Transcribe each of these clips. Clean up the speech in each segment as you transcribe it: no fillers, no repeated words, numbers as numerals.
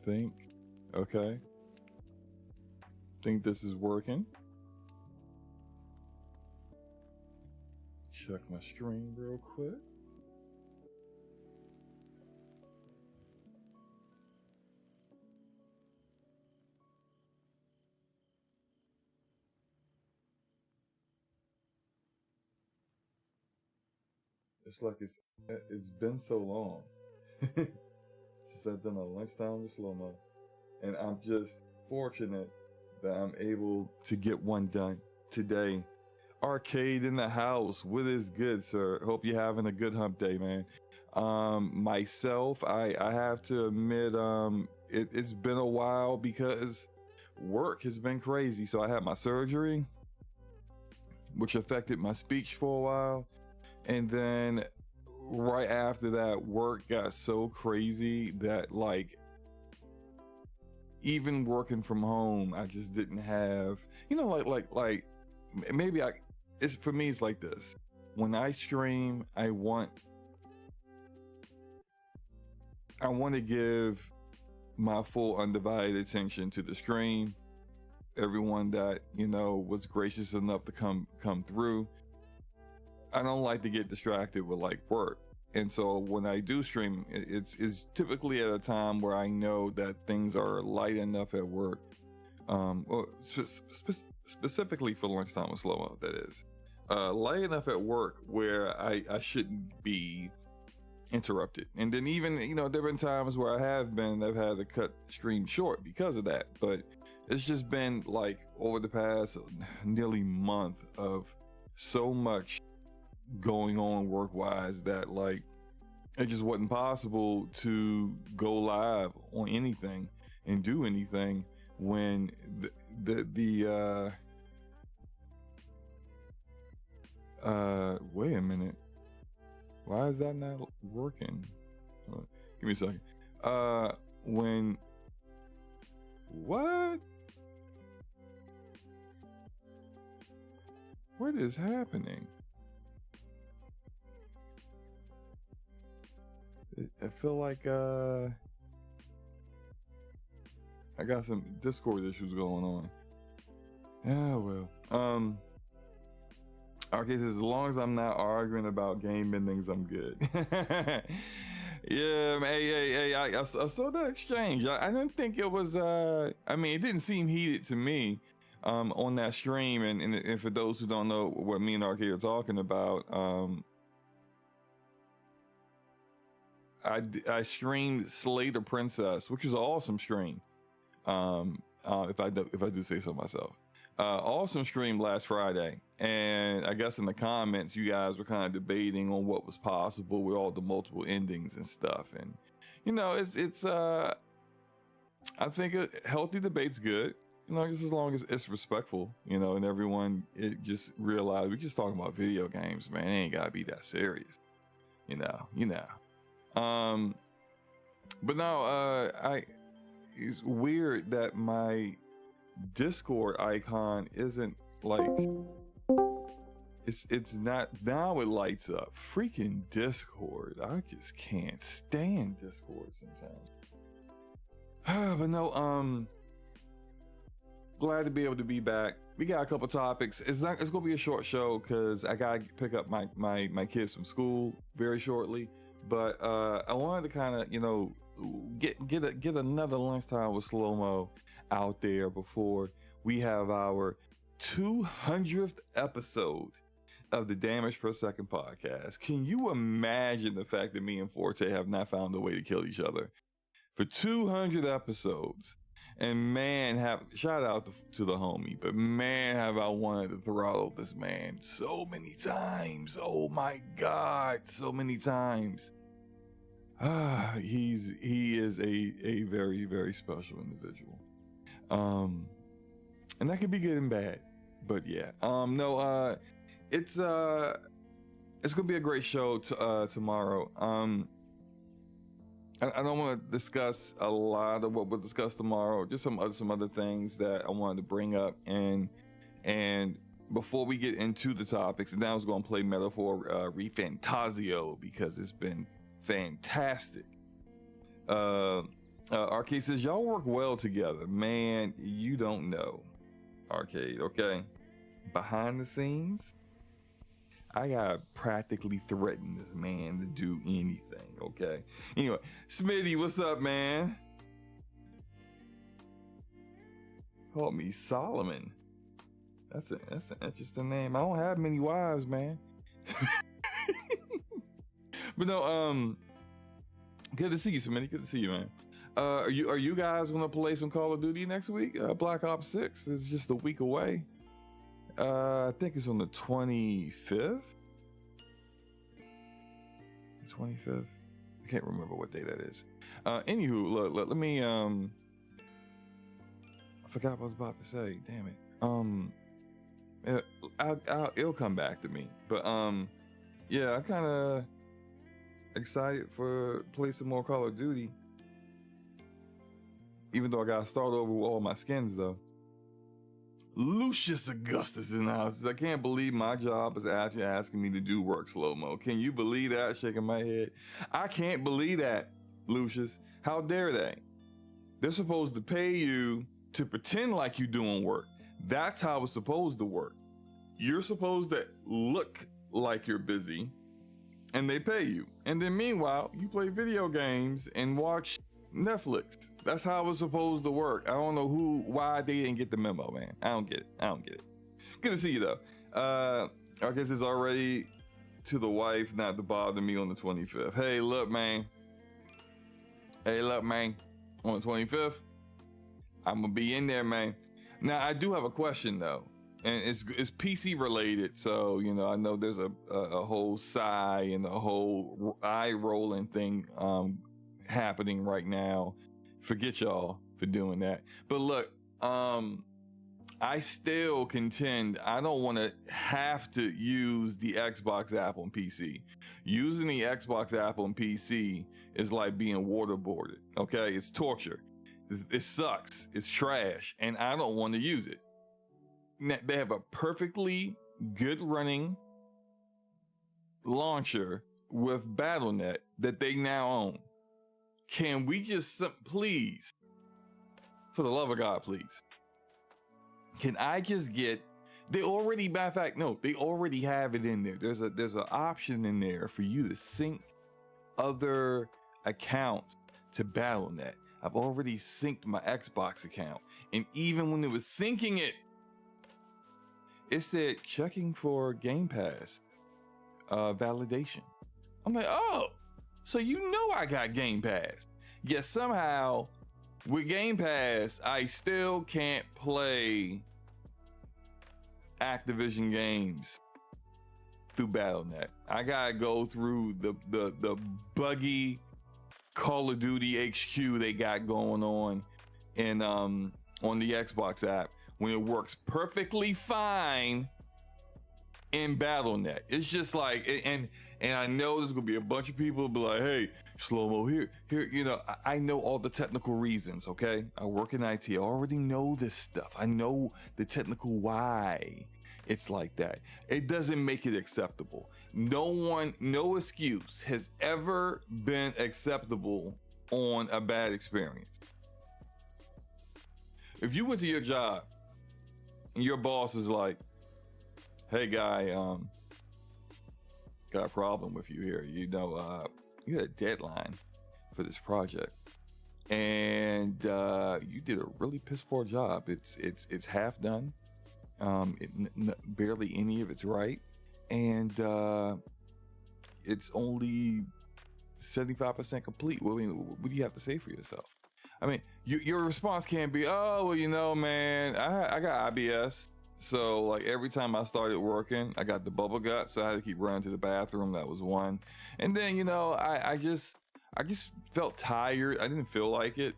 think. Okay. Think this is working. Check my screen real quick. It's like it's been so long since I've done a lunchtime with SloMo, and I'm just fortunate that I'm able to get one done today. Arcade in the house. What is good, sir? Hope you're having a good hump day, man. Myself, I have to admit, it's been a while because work has been crazy. So I had my surgery, which affected my speech for a while. And then right after that, work got so crazy that, like, even working from home, I just didn't have, like maybe it's for me, it's like this. When I stream, I want to give my full undivided attention to the stream. Everyone that, was gracious enough to come through. I don't like to get distracted with like work. And so when I do stream, it's typically at a time where I know that things are light enough at work. Or specifically for lunchtime with SloMo, that is. Light enough at work where I shouldn't be interrupted. And then even, there have been times where I've had to cut stream short because of that. But it's just been like over the past nearly month of so much going on work-wise that like it just wasn't possible to go live on anything and do anything when wait a minute, why is that not working? Give me a second. What is happening? I feel like I got some Discord issues going on. Yeah, well. Okay, so as long as I'm not arguing about game endings, I'm good. Yeah, hey, I saw the exchange. I didn't think it was it didn't seem heated to me on that stream, and for those who don't know what me and Arcade are talking about, I streamed Slay the Princess, which was an awesome stream. If I do say so myself. Awesome stream last Friday, and I guess in the comments you guys were kind of debating on what was possible with all the multiple endings and stuff, and it's I think a healthy debate's good, just as long as it's respectful, and everyone just realize we're just talking about video games, man. It ain't gotta be that serious, but no, it's weird that my Discord icon isn't like it's not now. It lights up. Freaking Discord, I just can't stand Discord sometimes. But no, glad to be able to be back. We got a couple topics. It's gonna be a short show because I gotta pick up my kids from school very shortly, but I wanted to kind of get another lunchtime with SloMo out there before we have our 200th episode of the Damage Per Second podcast. Can you imagine the fact that me and Forte have not found a way to kill each other for 200 episodes? And man, shout out to the homie, but man, have I wanted to throttle this man so many times. Oh my God, so many times. He is a very, very special individual. And that could be good and bad, but yeah. It's gonna be a great show tomorrow. I don't want to discuss a lot of what we'll discuss tomorrow. Just some other things that I wanted to bring up, and before we get into the topics, and then I was gonna play Metaphor Refantasio because it's been fantastic. Arcade says, y'all work well together. Man, you don't know. Arcade, okay? Behind the scenes, I got practically threatened this man to do anything, okay? Anyway, Smitty, what's up, man? Call me Solomon. That's an interesting name. I don't have many wives, man. But no, good to see you, Smitty. Good to see you, man. Are you guys gonna play some Call of Duty next week? Black Ops 6 is just a week away. I think it's on the 25th. The 25th. I can't remember what day that is. Anywho, look, let me I forgot what I was about to say. Damn it. It'll come back to me. But yeah, I'm kind of excited for play some more Call of Duty. Even though I gotta start over with all my skins though. Lucius Augustus in the house. I can't believe my job is actually asking me to do work, SloMo. Can you believe that? Shaking my head. I can't believe that, Lucius. How dare they? They're supposed to pay you to pretend like you're doing work. That's how it's supposed to work. You're supposed to look like you're busy and they pay you. And then meanwhile, you play video games and watch Netflix. That's how it's supposed to work. I don't know why they didn't get the memo, man. I don't get it. Good to see you though. I guess it's already to the wife not to bother me on the 25th. Hey, look, man. On the 25th, I'm gonna be in there, man. Now I do have a question though, and it's PC related. So you know, I know there's a whole sigh and a whole eye rolling thing happening right now. Forget y'all for doing that. But look, I still contend I don't want to have to use the Xbox app on PC. Using the Xbox app on PC is like being waterboarded. Okay, it's torture. It sucks. It's trash, and I don't want to use it. They have a perfectly good running launcher with BattleNet that they now own. Can we just please, for the love of God, please, can I just get? They already, matter of fact, no, they already have it in there. There's an option in there for you to sync other accounts to BattleNet. I've already synced my Xbox account, and even when it was syncing it said checking for Game Pass validation. I'm like, oh, so you know I got Game Pass. Yet somehow with Game Pass, I still can't play Activision games through BattleNet. I gotta go through the buggy Call of Duty HQ they got going on and on the Xbox app when it works perfectly fine in BattleNet. It's just like, and I know there's gonna be a bunch of people who be like, hey, SloMo, here, you know, I know all the technical reasons, okay? I work in IT, I already know this stuff. I know the technical why it's like that. It doesn't make it acceptable. No excuse has ever been acceptable on a bad experience. If you went to your job and your boss is like, hey guy, got a problem with you here. You know, you had a deadline for this project and you did a really piss poor job. It's half done. Barely any of it's right, and it's only 75% complete. What do you have to say for yourself? I mean, your response can't be, oh, well, you know, man, I got IBS, so like every time I started working, I got the bubble gut, so I had to keep running to the bathroom. That was one, and then you know, I just felt tired. I didn't feel like it,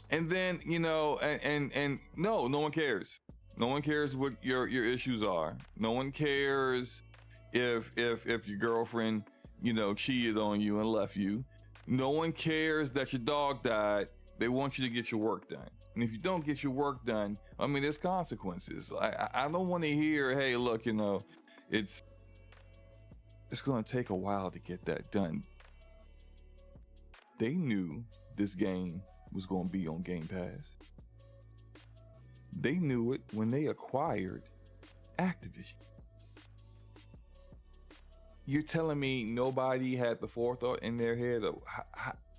and then you know, and no one cares. No one cares what your issues are. No one cares if your girlfriend, you know, cheated on you and left you. No one cares that your dog died. They want you to get your work done. And if you don't get your work done, I mean, there's consequences. I don't want to hear, hey, look, you know, it's going to take a while to get that done. They knew this game was going to be on Game Pass. They knew it when they acquired Activision. You're telling me nobody had the forethought in their head of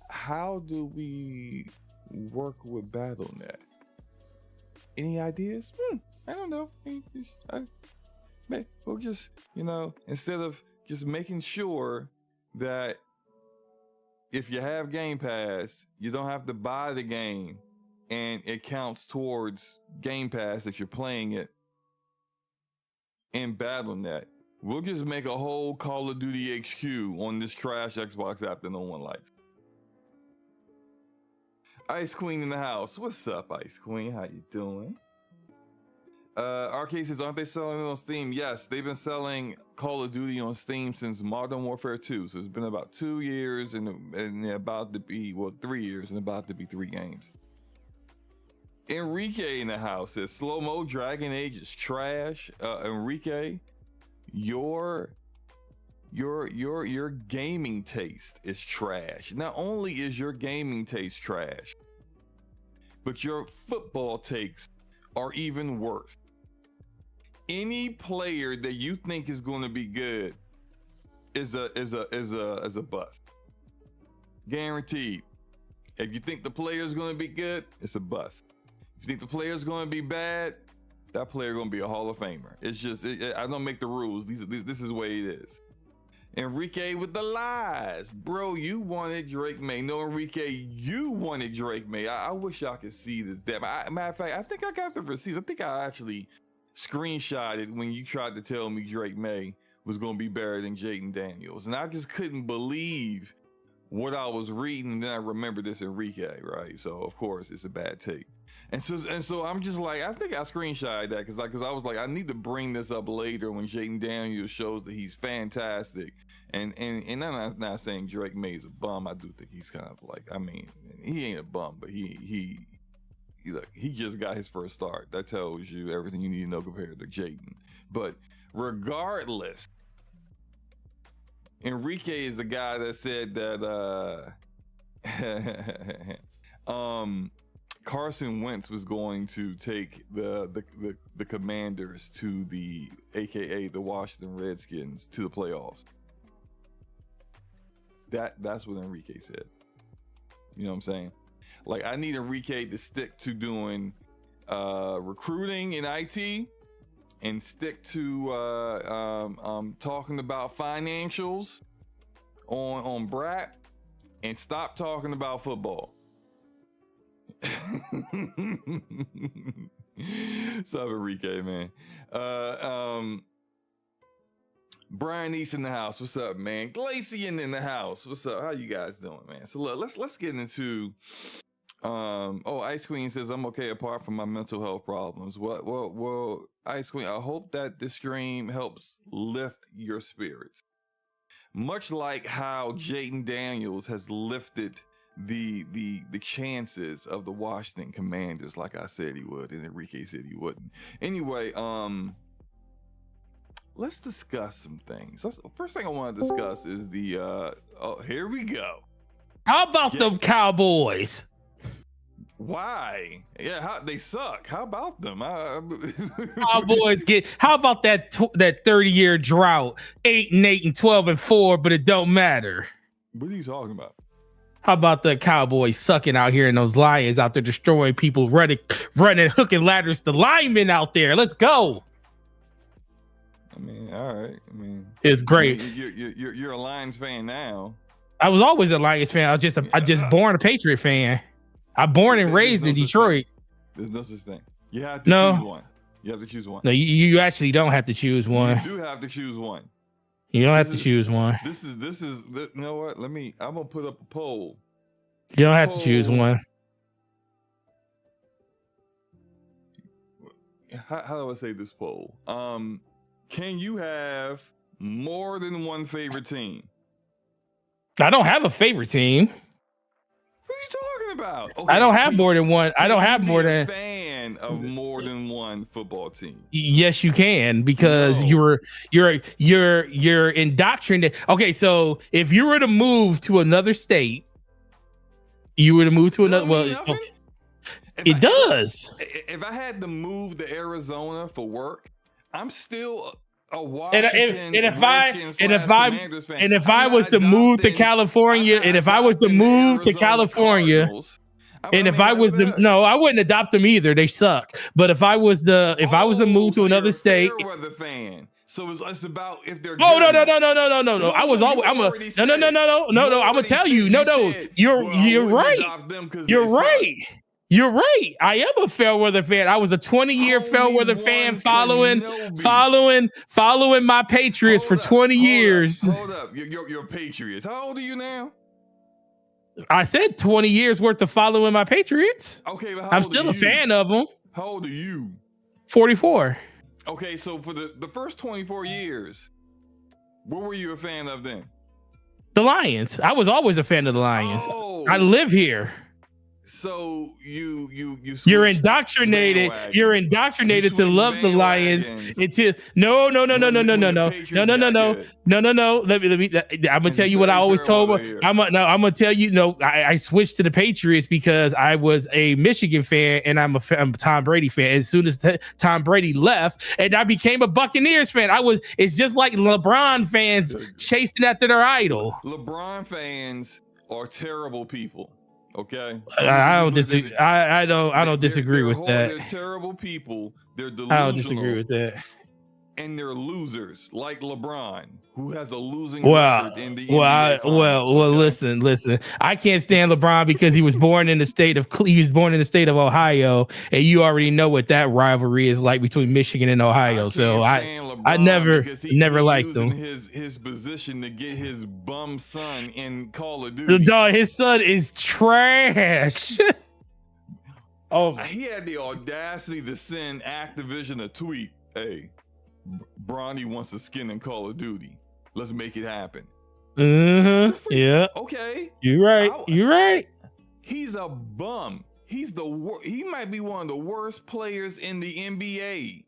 how do we work with BattleNet? Any ideas? I don't know. We'll just, instead of just making sure that if you have Game Pass, you don't have to buy the game and it counts towards Game Pass that you're playing it in BattleNet. We'll just make a whole Call of Duty HQ on this trash Xbox app that no one likes. Ice Queen in the house. What's up, Ice Queen? How you doing? Arcade says, aren't they selling it on Steam? Yes, they've been selling Call of Duty on Steam since Modern Warfare 2. So it's been about 2 years and about to be, 3 years and about to be 3 games. Enrique in the house says, SloMo Dragon Age is trash. Enrique, your gaming taste is trash. Not only is your gaming taste trash, but your football takes are even worse. Any player that you think is going to be good is a bust. Guaranteed. If you think the player is going to be good, it's a bust. If you think the player is going to be bad, that player going to be a Hall of Famer. It's just, I don't make the rules. This is the way it is. Enrique with the lies. Bro, you wanted Drake May. No, Enrique, you wanted Drake May. I wish y'all could see this. Matter of fact, I think I got the receipts. I think I actually screenshotted when you tried to tell me Drake May was going to be better than Jaden Daniels. And I just couldn't believe what I was reading. And then I remembered this Enrique, right? So, of course, it's a bad take. And so I'm just like, I think I screenshotted that because I was like, I need to bring this up later when Jaden Daniels shows that he's fantastic. And I'm not saying Drake May is a bum. I do think he's kind of like, I mean, he ain't a bum, but he just got his first start. That tells you everything you need to know compared to Jaden. But regardless, Enrique is the guy that said that Carson Wentz was going to take the Commanders to the Washington Redskins to the playoffs. That's what Enrique said. You know what I'm saying? Like, I need Enrique to stick to doing recruiting in IT and stick to talking about financials on Brat and stop talking about football. What's up, Enrique, man? Brian East in the house. What's up, man? Glacian in the house. What's up? How you guys doing, man? So look, let's get into Ice Queen says, I'm okay apart from my mental health problems. Well, Ice Queen, I hope that this stream helps lift your spirits. Much like how Jaden Daniels has lifted the chances of the Washington Commanders, like I said he would, and Enrique said he wouldn't. Anyway, let's discuss some things. First thing I want to discuss is the here we go. How about the Cowboys? Why? Yeah, they suck. How about them? Cowboys how about that 30-year drought? 8-8 and 12-4, but it don't matter. What are you talking about? How about the Cowboys sucking out here and those Lions out there destroying people, running hooking ladders to linemen out there? Let's go. I mean, all right. I mean, it's great. You're a Lions fan now. I was always a Lions fan. I just born a Patriot fan. I'm born and raised in Detroit. There's no such thing. You have to choose one. You have to choose one. No, you actually don't have to choose one. You do have to choose one. You don't have to choose one. This is you know what? I'm gonna put up a poll. You don't have to choose one. How do I say this poll? Can you have more than one favorite team? I don't have a favorite team. What are you talking about? Okay, I don't have more than one. I don't have more than fan of more than one football team. Yes, you can, because you're indoctrinated. Okay, so if you were to move to another state, You would have moved to another. Don't Well, mean nothing? it does. If I had to move to Arizona for work, I'm still a And Washington if I Commanders fan. and if I'm I was not to move to adopting- California, I'm not and if I was to adopting the move to Arizona California, Cardinals. and if I was to no, I wouldn't adopt them either. They suck. But if I was to move to another state, fair weather fan. So it's about if they're. oh no. good I was always. I'm a no. I'm gonna tell you. No. You're right. You're right. You're right. I am a fair weather fan. I was a 20-year fair weather fan following my Patriots for 20 years. Hold up. You're Patriots. How old are you now? I said 20 years worth of following my Patriots. Okay, but I'm still a fan of them. How old are you? 44. Okay, so for the first 24 years, what were you a fan of then? The Lions. I was always a fan of the Lions. Oh. I live here. So you're indoctrinated. You're indoctrinated to love the Lions. Until no. Let me. I'm gonna tell you what I always told. I'm gonna tell you. No, I switched to the Patriots because I was a Michigan fan and I'm a Tom Brady fan. As soon as Tom Brady left, and I became a Buccaneers fan. It's just like LeBron fans chasing after their idol. LeBron fans are terrible people. Okay, I don't disagree. I don't disagree with that. They're terrible people. They're delusional. I don't disagree with that. And they're losers, like LeBron, who has a losing record in the NBA finals, listen. I can't stand LeBron because he was born in the state of Ohio, and you already know what that rivalry is like between Michigan and Ohio. So I never liked him. His position to get his bum son in Call of Duty. Dog, his son is trash. Oh, he had the audacity to send Activision a tweet. Hey, Bronny wants a skin in Call of Duty. Let's make it happen. Yeah. Okay. You're right. He's a bum. He's he might be one of the worst players in the NBA.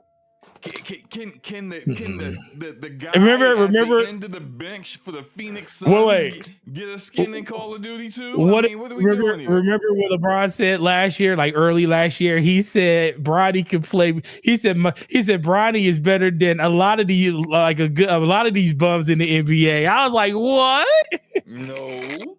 Can the guy remember at the end of the bench for the Phoenix Suns get a skin in Call of Duty too? What are we doing here? Remember what LeBron said last year, like early last year? He said Bronny could play. He said Bronny is better than a lot of these bums in the NBA. I was like, what? No.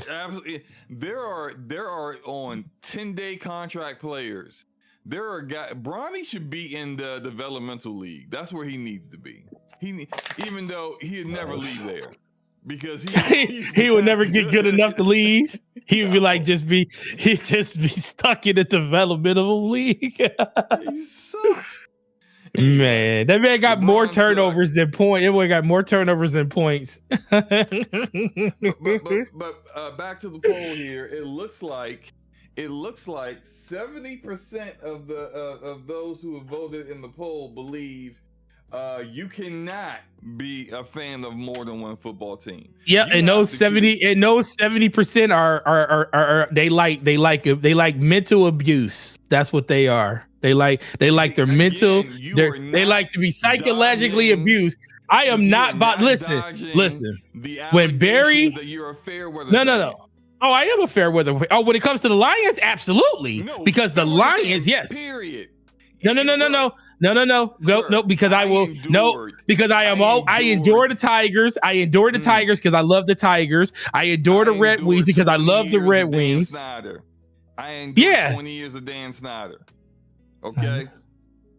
Absolutely. There are on 10-day contract players. There are guys. Bronny should be in the developmental league. That's where he needs to be. Even though he'd never leave there because he would never get good enough to leave. He would he'd just be stuck in the developmental league. He sucks. Man, that man got more turnovers than points. It got more turnovers than points. but back to the poll here. It looks like 70% of those who have voted in the poll believe you cannot be a fan of more than one football team. Yeah, and those 70% are they like mental abuse. That's what they are. They like their mental. They like to be psychologically abused. I am not. But listen. When Barry, that you're a fair weather no. Oh, I am a fair weather. Oh, when it comes to the Lions, absolutely. No, because the Lions, yes. Period. No. Because I will. No, because I endure the Tigers. I endure the Tigers because I love the Tigers. I endure the Red Wings because I love the Red Wings. I endured 20 years of Dan Snyder. Okay.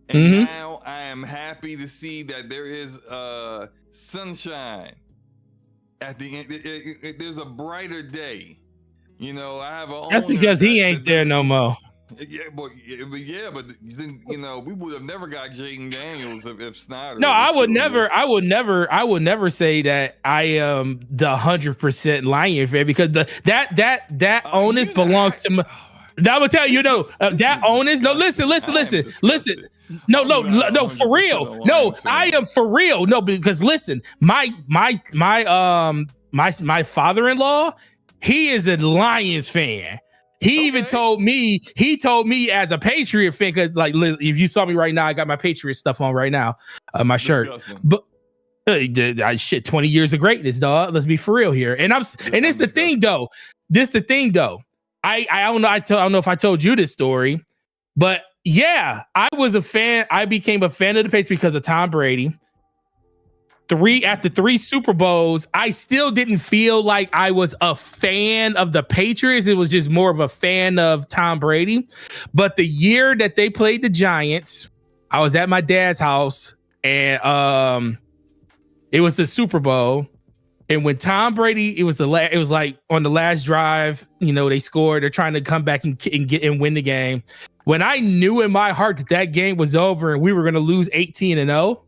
And now I am happy to see that there is sunshine at the end. There's a brighter day. You know, I have a. That's because he ain't there no more. Yeah, but then we would have never got Jaden Daniels if Snyder. No, I would never say that I am the 100% Lion fan because that onus belongs to me. I'm gonna tell you, that onus. No, listen. No, for real. No, I am for real. No, because listen, my father-in-law, he is a Lions fan. He even told me as a Patriot fan, because like if you saw me right now, I got my Patriot stuff on right now, my shirt. But shit, 20 years of greatness, dog. Let's be for real here. And it's the thing though. this the thing though. I don't know. I don't know if I told you this story, but yeah, I was a fan. I became a fan of the Patriots because of Tom Brady. After three Super Bowls, I still didn't feel like I was a fan of the Patriots. It was just more of a fan of Tom Brady. But the year that they played the Giants, I was at my dad's house, and it was the Super Bowl. And when Tom Brady, it was like on the last drive, they scored. They're trying to come back and win the game. When I knew in my heart that game was over and we were going to lose 18-0,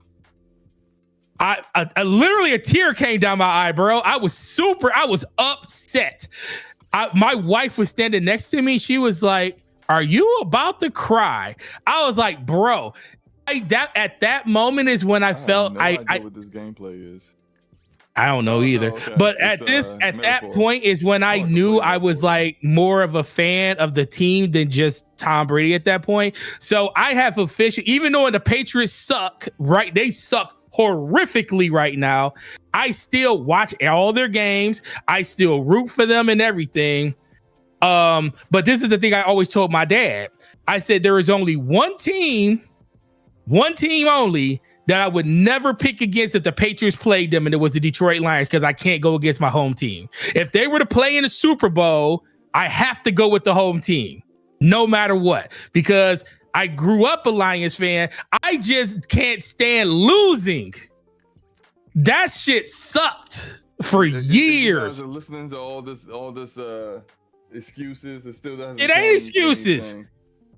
I literally a tear came down my eye, bro. I was upset. My wife was standing next to me. She was like, "Are you about to cry?" I was like, "Bro," at that moment is when I felt no idea what this gameplay is. I don't know either. No, okay. But at that point is when I knew I was like more of a fan of the team than just Tom Brady at that point. So I have even though the Patriots suck, right? They suck horrifically right now. I still watch all their games. I still root for them and everything. But this is the thing I always told my dad. I said there is only one team only that I would never pick against if the Patriots played them, and it was the Detroit Lions, because I can't go against my home team. If they were to play in the Super Bowl, I have to go with the home team, no matter what, because I grew up a Lions fan. I just can't stand losing. That shit sucked for years. You guys are listening to all this excuses. It ain't excuses.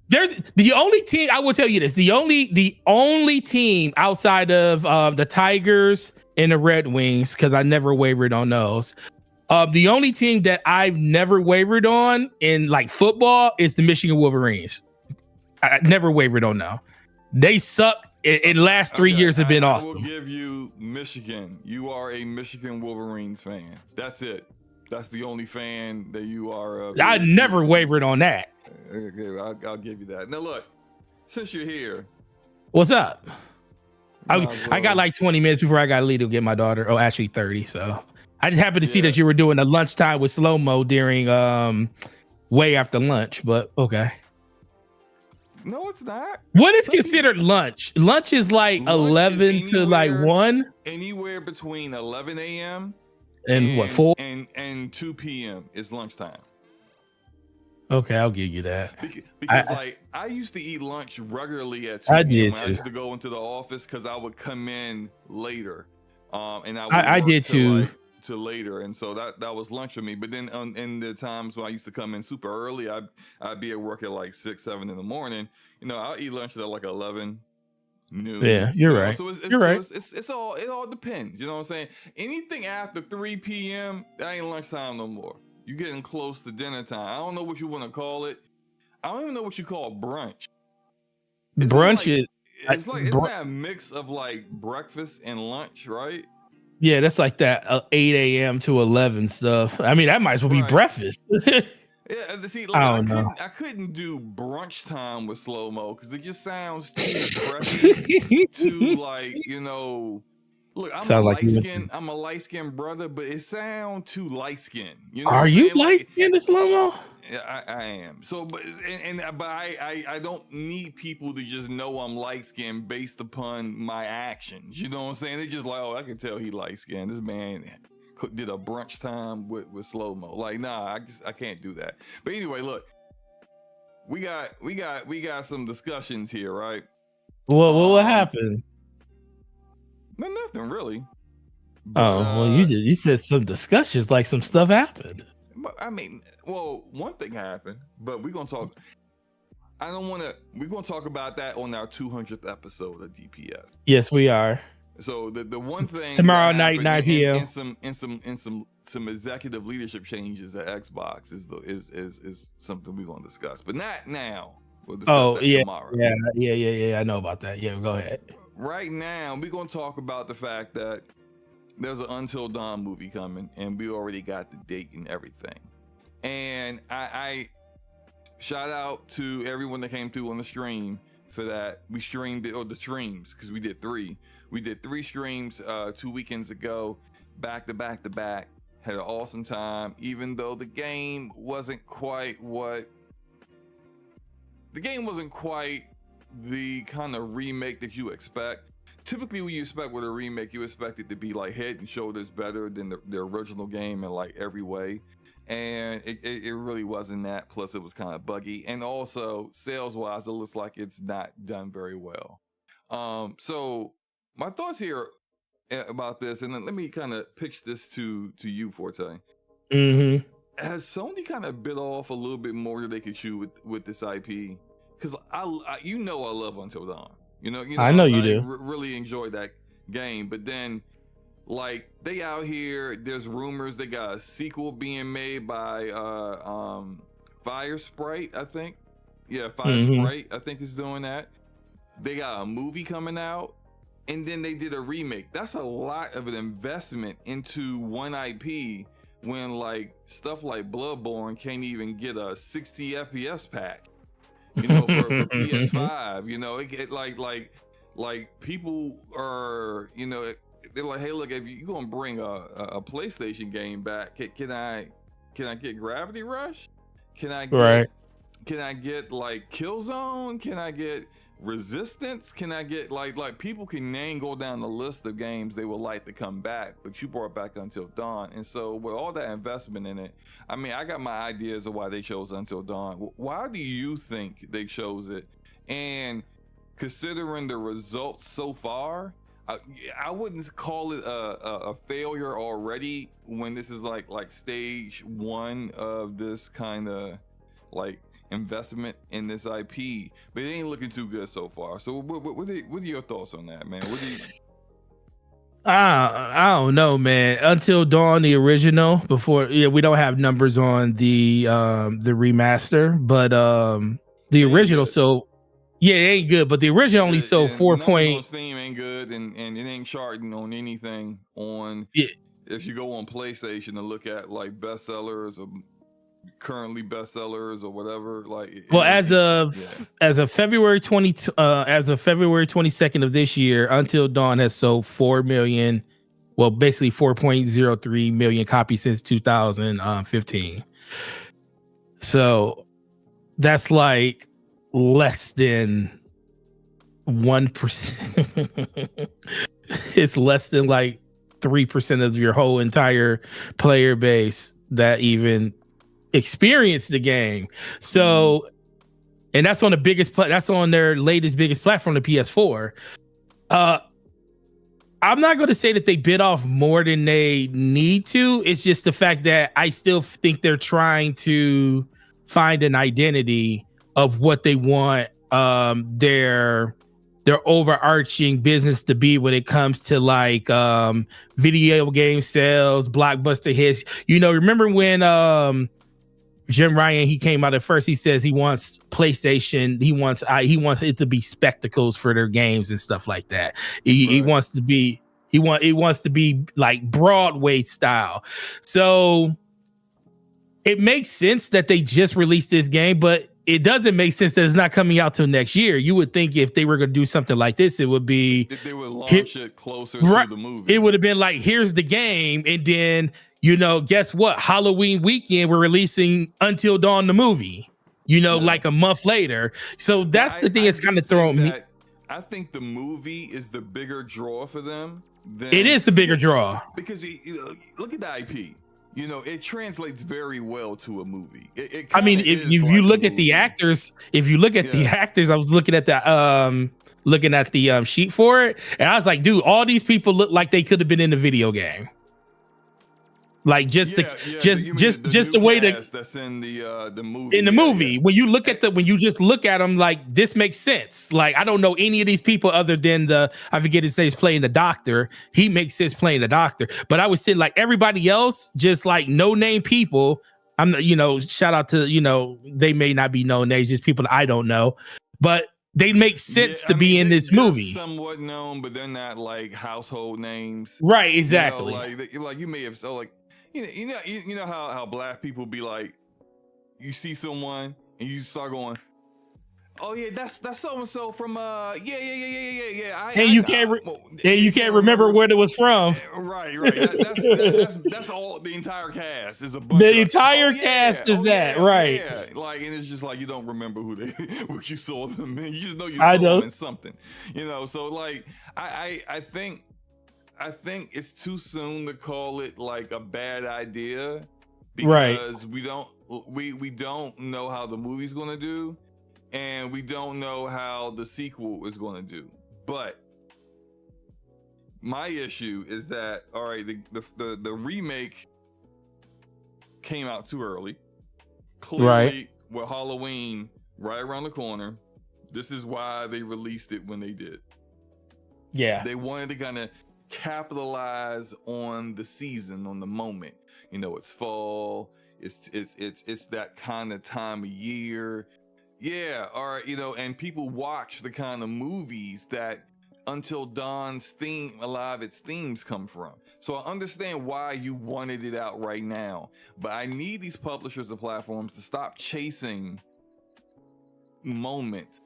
There's the only team, I will tell you this, the only team outside of the Tigers and the Red Wings, because I never wavered on those. The only team that I've never wavered on in like football is the Michigan Wolverines. I never wavered on them. They suck. In the last 3 years have been awesome. I will give you Michigan. You are a Michigan Wolverines fan. That's it. That's the only fan that you are. I never wavered on that. Okay, I'll give you that. Now look, since you're here, what's up? I got like 20 minutes before I got to leave to get my daughter. Oh, actually 30. So I just happened to see that you were doing a lunchtime with SloMo during way after lunch. But okay. No, it's not. What is considered lunch? Lunch is like 11 to like 1. Anywhere between 11 a.m. and what 4 and 2 p.m. is lunchtime. Okay, I'll give you that. Because I used to eat lunch regularly at 2 p.m. I used to go into the office because I would come in later, and I did too. To later, and so that was lunch for me. But then in the times when I used to come in super early, I'd be at work at like 6, 7 in the morning. I'll eat lunch at like 11 noon. Yeah, you're right. So you're right. It all depends. You know what I'm saying? Anything after 3 p.m. that ain't lunchtime no more. You're getting close to dinner time. I don't know what you want to call it. I don't even know what you call brunch. Brunch is isn't that a mix of like breakfast and lunch, right? Yeah, that's like that 8 a.m. to 11 stuff. I mean, that might as well be breakfast. Yeah, see, like, I don't know. I couldn't do brunch time with SloMo because it just sounds too aggressive, too like, Look, I'm a light-skinned brother, but it sounds too light-skinned. Are you light-skinned, SloMo? Yeah, I am. So, but I don't need people to just know I'm light-skinned based upon my actions. You know what I'm saying? They just like, oh, I can tell he light-skinned. This man did a brunch time with SloMo. Like, nah, I can't do that. But anyway, look, we got some discussions here, right? What happened? No, nothing really. But, well, you said some discussions, like some stuff happened. I mean, well, one thing happened, but we're gonna talk. We're gonna talk about that on our 200th episode of DPS. Yes, we are. So the one thing tomorrow night, 9 p.m. and some executive leadership changes at Xbox is something we're gonna discuss, but not now. We'll discuss that tomorrow. Yeah. I know about that. Yeah, go ahead. Right now, we're gonna talk about the fact that there's an Until Dawn movie coming, and we already got the date and everything. And I shout out to everyone that came through on the stream for that. We streamed it, or the streams, because we did 3. We did 3 streams 2 weekends ago, back to back to back. had an awesome time, even though the game wasn't quite the kind of remake that you expect. Typically, when you expect with a remake, you expect it to be like head and shoulders better than the original game in like every way. And it really wasn't that. Plus, it was kind of buggy. And also, sales-wise, it looks like it's not done very well. So my thoughts here about this, and then let me kind of pitch this to you, Forte. Mm-hmm. Has Sony kind of bit off a little bit more than they could chew with this IP? Because I love Until Dawn. I know you do. Really enjoyed that game, but then like they out here, there's rumors they got a sequel being made by Fire Sprite, I think. Yeah, Fire Sprite, I think is doing that. They got a movie coming out, and then they did a remake. That's a lot of an investment into one IP when like stuff like Bloodborne can't even get a 60 FPS pack. For PS5, like people are, they're like, hey, look, if you're gonna bring a PlayStation game back, can I get Gravity Rush? Can I get like Killzone? Can I get Resistance? Can I get like people can name go down the list of games they would like to come back, but you brought back Until Dawn, and so with all that investment in it, I mean, I got my ideas of why they chose Until Dawn. Why do you think they chose it? And considering the results so far, I wouldn't call it a failure already when this is like stage one of this kind of like investment in this IP, but it ain't looking too good so far. So what are your thoughts on that, man? What do you I don't know, man. Until Dawn, the original, before, we don't have numbers on the remaster, but the original, so yeah, it ain't good, but the original only sold 4 on Steam ain't good, and it ain't charting on anything on if you go on PlayStation to look at like bestsellers or currently bestsellers or whatever, as of February 22nd of this year, Until Dawn has sold 4 million, well, basically 4.03 million copies since 2015. So that's like less than 1%. It's less than like 3% of your whole entire player base that even experience the game. So, and that's on the biggest that's on their biggest platform, the PS4. I'm not going to say that they bit off more than they need to. It's just the fact that I still think they're trying to find an identity of what they want their overarching business to be when it comes to like video game sales, blockbuster hits. Remember when Jim Ryan, he came out at first, he says he wants PlayStation, he wants it to be spectacles for their games and stuff like that. He wants to be like Broadway style. So it makes sense that they just released this game, but it doesn't make sense that it's not coming out till next year. You would think if they were going to do something like this, it would be they would launch it closer to the movie. It would have been like, here's the game, and then guess what? Halloween weekend, we're releasing Until Dawn the movie. Like a month later. So that's the thing that's kind of throwing me. I think the movie is the bigger draw for them. It is the bigger draw because look at the IP. It translates very well to a movie. If you look at the actors, the actors, I was looking at the sheet for it, and I was like, dude, all these people look like they could have been in the video game. Like just the way that's in the movie. In the movie, when you just look at them, like this makes sense. Like I don't know any of these people other than I forget his name, playing the doctor. He makes sense playing the doctor. But I was saying like everybody else, just like no name people. I'm shout out to they may not be known names, just people that I don't know, but they make sense to be in this movie. Somewhat known, but they're not like household names. Right, exactly. Like you may have you know how black people be like, you see someone and you start going, Oh yeah, that's so and so from yeah. And you can't remember where it was from. Right. That's all. The entire cast is a bunch The of entire cast is that, right? Like, and it's just like you don't remember who they what you saw them in. You just know you I saw know. them in something. So like I think it's too soon to call it like a bad idea because we don't know how the movie's gonna do. And we don't know how the sequel is going to do. But my issue is that, all right, the remake came out too early. Clearly, with Halloween right around the corner, this is why they released it when they did. Yeah. They wanted to kind of capitalize on the season, on the moment. It's fall. It's that kind of time of year. Yeah, all right, and people watch the kind of movies that Until Dawn's theme, a lot of its themes come from. So I understand why you wanted it out right now, but I need these publishers and platforms to stop chasing moments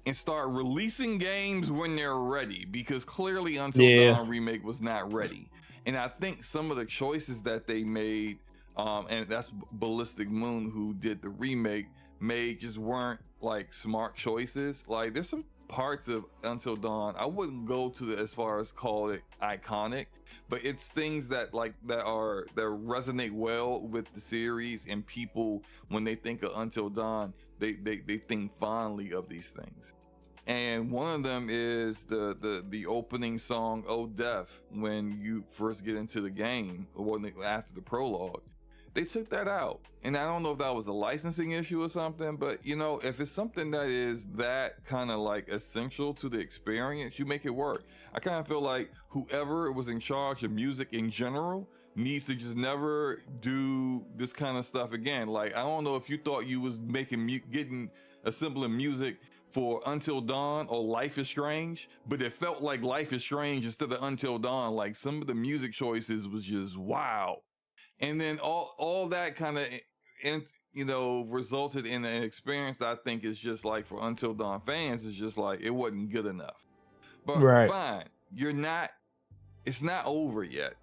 and start releasing games when they're ready, because clearly Until Dawn remake was not ready. And I think some of the choices that they made, and that's Ballistic Moon who did the remake, just weren't like smart choices. Like there's some parts of Until Dawn I wouldn't go to as far as call it iconic, but it's things that resonate well with the series, and people when they think of Until Dawn they think fondly of these things. And one of them is the opening song "Oh Death" when you first get into the game, or after the prologue. They took that out, and I don't know if that was a licensing issue or something, but if it's something that is that kind of like essential to the experience, you make it work. I kind of feel like whoever was in charge of music in general needs to just never do this kind of stuff again. Like, I don't know if you thought you was assembling music for Until Dawn or Life is Strange, but it felt like Life is Strange instead of Until Dawn. Like, some of the music choices was just wow. And then all that kind of, resulted in an experience that I think is just like for Until Dawn fans, is just like, it wasn't good enough. But fine, it's not over yet.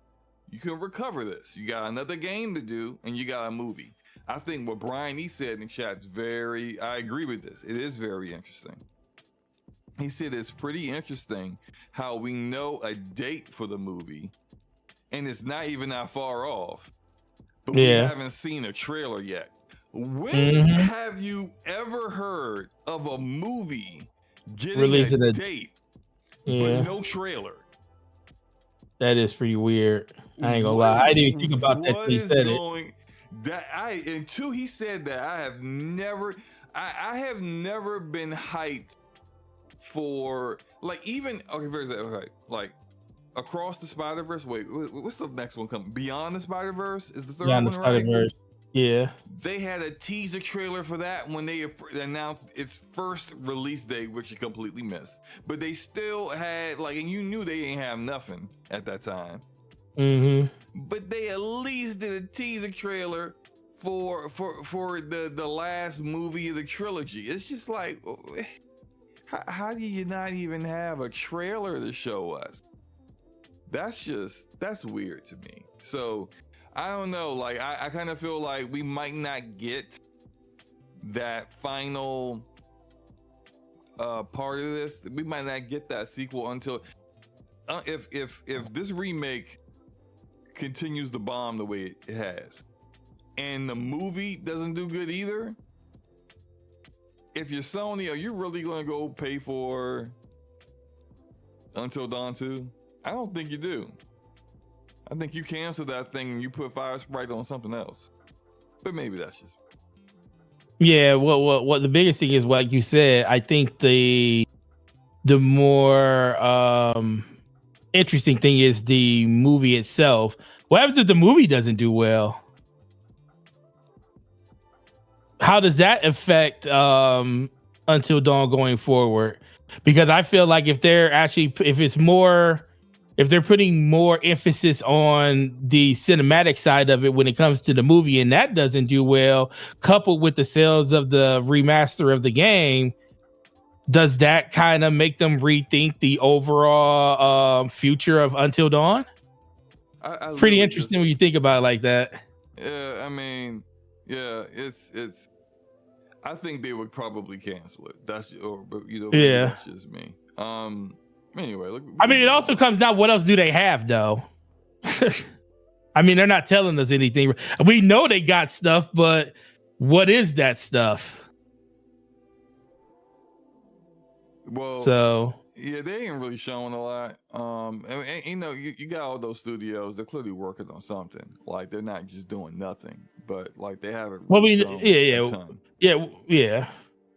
You can recover this. You got another game to do, and you got a movie. I think what Brian E said in the chat is I agree with this. It is very interesting. He said it's pretty interesting how we know a date for the movie, and it's not even that far off. But we haven't seen a trailer yet. When have you ever heard of a movie getting releasing a date but no trailer? That is pretty weird. I ain't gonna lie. I didn't even think about that till he said it. Until he said that, I have never been hyped for like like Across the Spider-Verse. Wait, what's the next one coming? Beyond the Spider-Verse is the third one, right? Yeah. They had a teaser trailer for that when they announced its first release date, which you completely missed. But they still had and you knew they didn't have nothing at that time. But they at least did a teaser trailer for the last movie of the trilogy. It's just like, how do you not even have a trailer to show us? That's weird to me. So I don't know. Like, I kind of feel like we might not get that final part of this. We might not get that sequel until if this remake continues to bomb the way it has, and the movie doesn't do good either. If you're Sony, are you really going to go pay for Until Dawn 2? I don't think you do. I think you cancel that thing and you put Fire Sprite on something else. But maybe that's just... Yeah, what the biggest thing is, like you said, I think the more interesting thing is the movie itself. What happens if the movie doesn't do well? How does that affect Until Dawn going forward? Because I feel like if they're putting more emphasis on the cinematic side of it when it comes to the movie, and that doesn't do well, coupled with the sales of the remaster of the game, does that kind of make them rethink the overall future of Until Dawn? I Pretty interesting when you think about it like that. Yeah, I mean, yeah, it's. I think they would probably cancel it. That's that's just me. Anyway, look. I mean, it also comes down. What else do they have, though? I mean, they're not telling us anything. We know they got stuff, but what is that stuff? Well, so yeah, they ain't really showing a lot. And you got all those studios. They're clearly working on something. Like they're not just doing nothing, but like they haven't. Really yeah.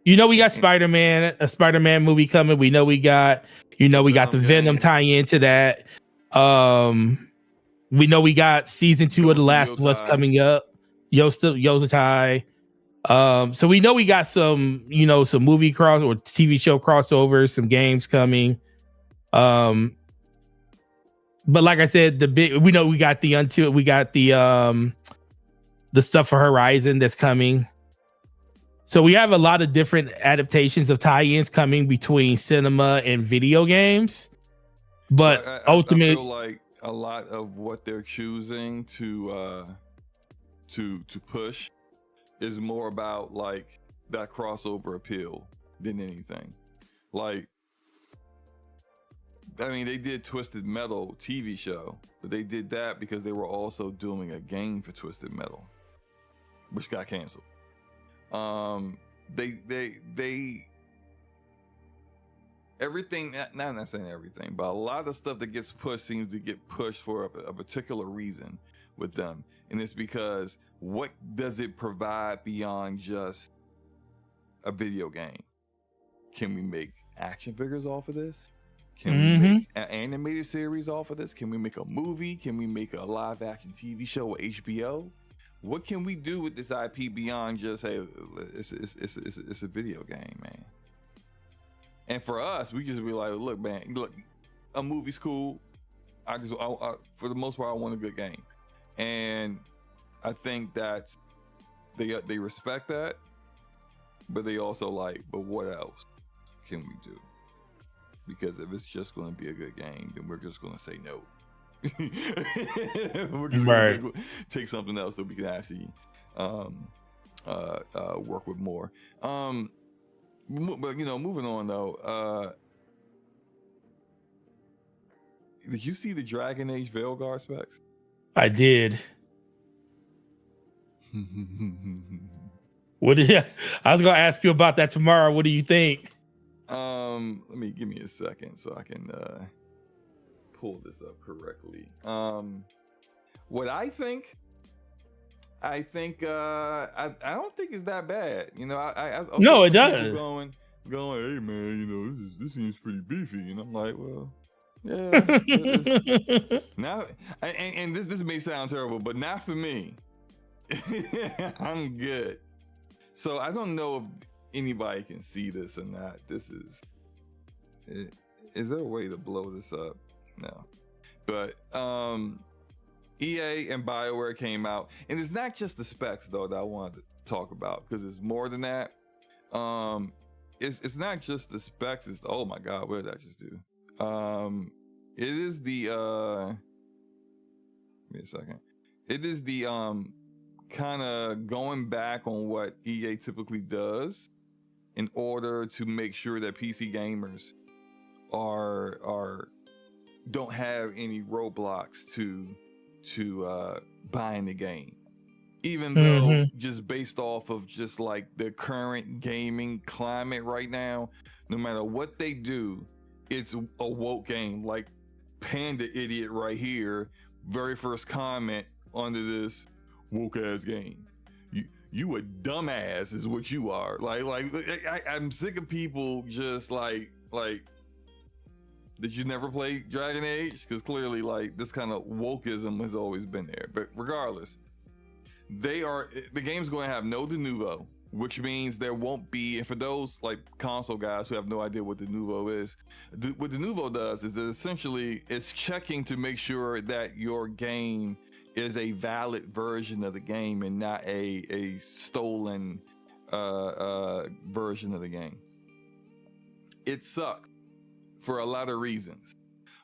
You know, we got Spider-Man, a Spider-Man movie coming. We know we got the Venom tie into that. We know we got season 2 of The Last of Us coming up. Yotai. So we know we got some movie cross or TV show crossovers, some games coming. But like I said, we know we got the stuff for Horizon that's coming. So we have a lot of different adaptations of tie-ins coming between cinema and video games. But ultimately, I feel like a lot of what they're choosing to push is more about like that crossover appeal than anything. Like, I mean, they did Twisted Metal TV show, but they did that because they were also doing a game for Twisted Metal, which got canceled. They everything. Not saying everything, but a lot of stuff that gets pushed seems to get pushed for a particular reason with them. And it's because what does it provide beyond just a video game? Can we make action figures off of this? Can we make an animated series off of this? Can we make a movie? Can we make a live action TV show with HBO? What can we do with this IP beyond just, hey, it's a video game, man? And for us, we just be like, look, man, a movie's cool. I for the most part, I want a good game. And I think that they respect that, but they also like, but what else can we do? Because if it's just going to be a good game, then we're just going to say no. We're just going to take something else so we can actually work with more. But moving on though, did you see the Dragon Age Veilguard specs? I did. I was gonna ask you about that tomorrow. What do you think? Give me a second so I can pull this up correctly. What I think I don't think it's that bad. No, it does. Going, hey man, this seems pretty beefy, and I'm like, well, yeah. Now, and this may sound terrible, but not for me. I'm good. So I don't know if anybody can see this or not. Is there a way to blow this up? No. But EA and BioWare came out, and it's not just the specs though that I wanted to talk about, because it's more than that. It's not just the specs. It's, oh my god, what did I just do? It is the give me a second. It is the kind of going back on what EA typically does in order to make sure that PC gamers are don't have any roadblocks to buying the game, even though just based off of just like the current gaming climate right now, no matter what they do, it's a woke game. Like Panda Idiot right here, very first comment under this woke ass game. You a dumbass is what you are. I'm sick of people just like did you never play Dragon Age? Because clearly like this kind of wokeism has always been there. But regardless, the game's going to have no de novo, which means there won't be, and for those like console guys who have no idea what de novo is, what de novo does is essentially it's checking to make sure that your game is a valid version of the game and not a stolen version of the game. it sucks for a lot of reasons.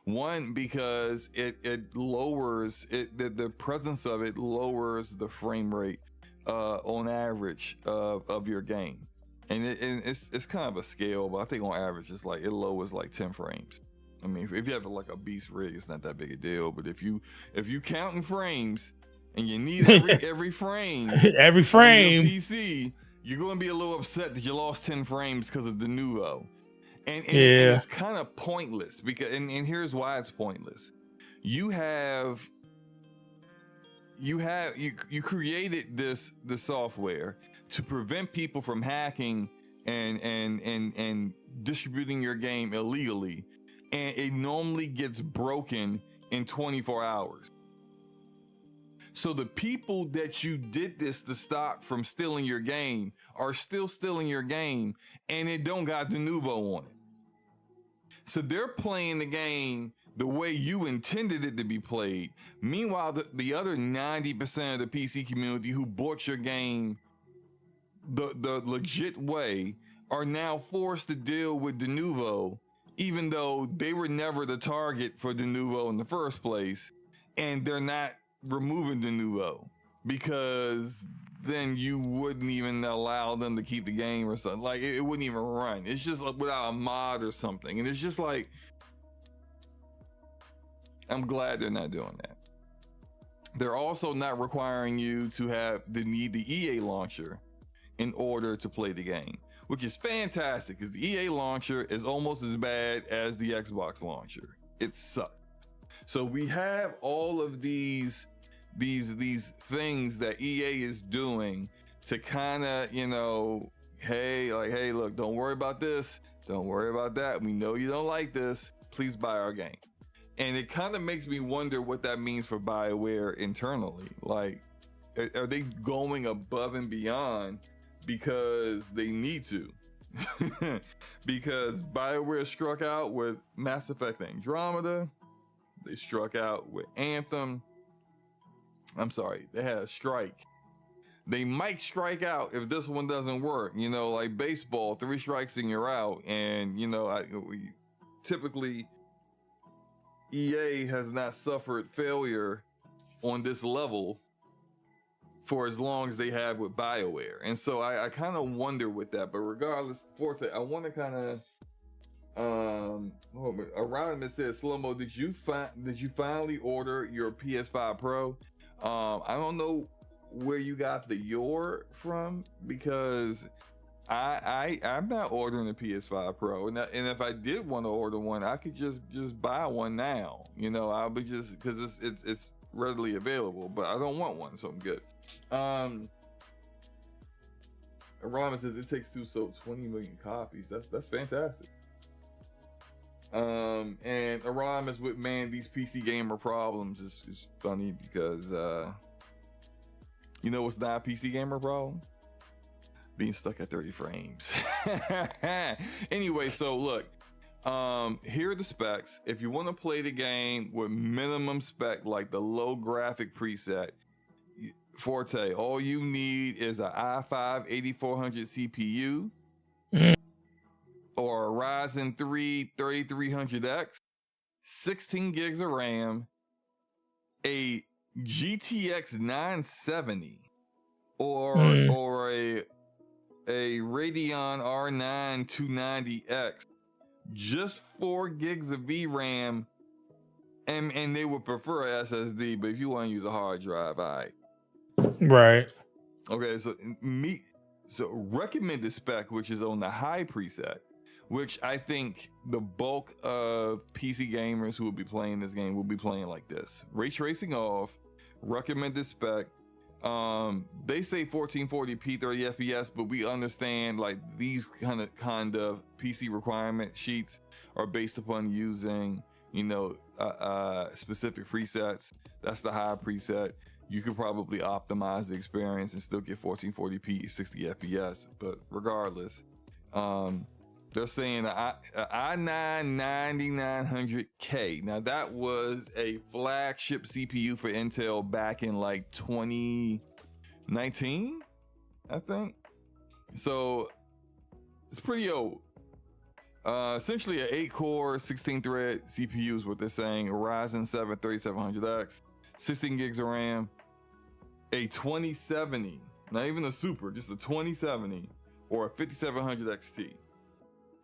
One, because it lowers the presence of it lowers the frame rate on average of your game, and it's kind of a scale, but I think on average it's like it lowers like 10 frames. I mean, if you have like a beast rig, it's not that big a deal, but if you counting frames and you need every frame every frame on your PC, you're going to be a little upset that you lost 10 frames because of the Denuvo. And it's kind of pointless because, and here's why it's pointless. You created the software to prevent people from hacking and distributing your game illegally, and it normally gets broken in 24 hours. So the people that you did this to stop from stealing your game are still stealing your game, and it don't got Denuvo on it. So they're playing the game the way you intended it to be played. Meanwhile, the other 90% of the PC community who bought your game the legit way are now forced to deal with Denuvo, even though they were never the target for Denuvo in the first place, and they're not removing Denuvo because then you wouldn't even allow them to keep the game or something. Like it wouldn't even run. It's just like without a mod or something, and it's just like, I'm glad they're not doing that. They're also not requiring you to need the EA launcher in order to play the game, which is fantastic because the EA launcher is almost as bad as the Xbox launcher. It sucks. So we have all of these things that EA is doing to kind of, hey, look, don't worry about this, don't worry about that. We know you don't like this. Please buy our game. And it kind of makes me wonder what that means for BioWare internally. Like, are they going above and beyond because they need to? Because BioWare struck out with Mass Effect Andromeda. They struck out with Anthem. I'm sorry, they had a strike. They might strike out if this one doesn't work. Like baseball, 3 strikes and you're out. And, typically EA has not suffered failure on this level for as long as they have with BioWare. And so I kind of wonder with that. But regardless, Forte, I want to kind of around it says, SloMo, did you finally order your PS5 Pro? I don't know where you got the your from, because I'm not ordering a PS5 Pro, and if I did want to order one, I could just buy one now. I'll be just because it's readily available, but I don't want one, so I'm good. Ramen says it takes 2 so 20 million copies. That's fantastic. And Aram is with, man, these PC gamer problems is funny because what's not a PC gamer problem? Being stuck at 30 frames. Anyway, so look, here are the specs. If you want to play the game with minimum spec, like the low graphic preset, Forte, all you need is an i5-8400 CPU, or a Ryzen 3 3300X, 16 gigs of RAM, a GTX 970, or a Radeon R9 290X, just 4 gigs of VRAM, and they would prefer a SSD, but if you want to use a hard drive, all right. Okay, so recommended spec, which is on the high preset, which I think the bulk of PC gamers who will be playing this game will be playing like this. Ray tracing off, recommended spec. They say 1440p 30 FPS, but we understand like these kind of PC requirement sheets are based upon using, specific presets. That's the high preset. You could probably optimize the experience and still get 1440p 60 FPS, but regardless, they're saying an i9 9900K. Now that was a flagship CPU for Intel back in like 2019, I think. So it's pretty old. Essentially an 8-core, 16-thread CPU is what they're saying. A Ryzen 7 3700X, 16 gigs of RAM, a 2070, not even a super, just a 2070 or a 5700 XT,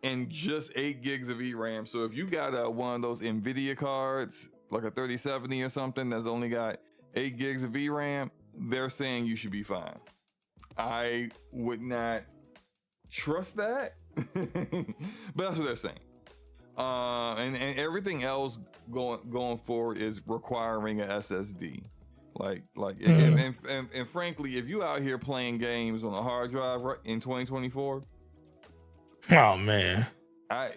and just 8 gigs of VRAM. So if you got one of those NVIDIA cards, like a 3070 or something, that's only got 8 gigs of VRAM, they're saying you should be fine. I would not trust that, but that's what they're saying. And everything else going forward is requiring an SSD. And frankly, if you out here playing games on a hard drive in 2024, oh man,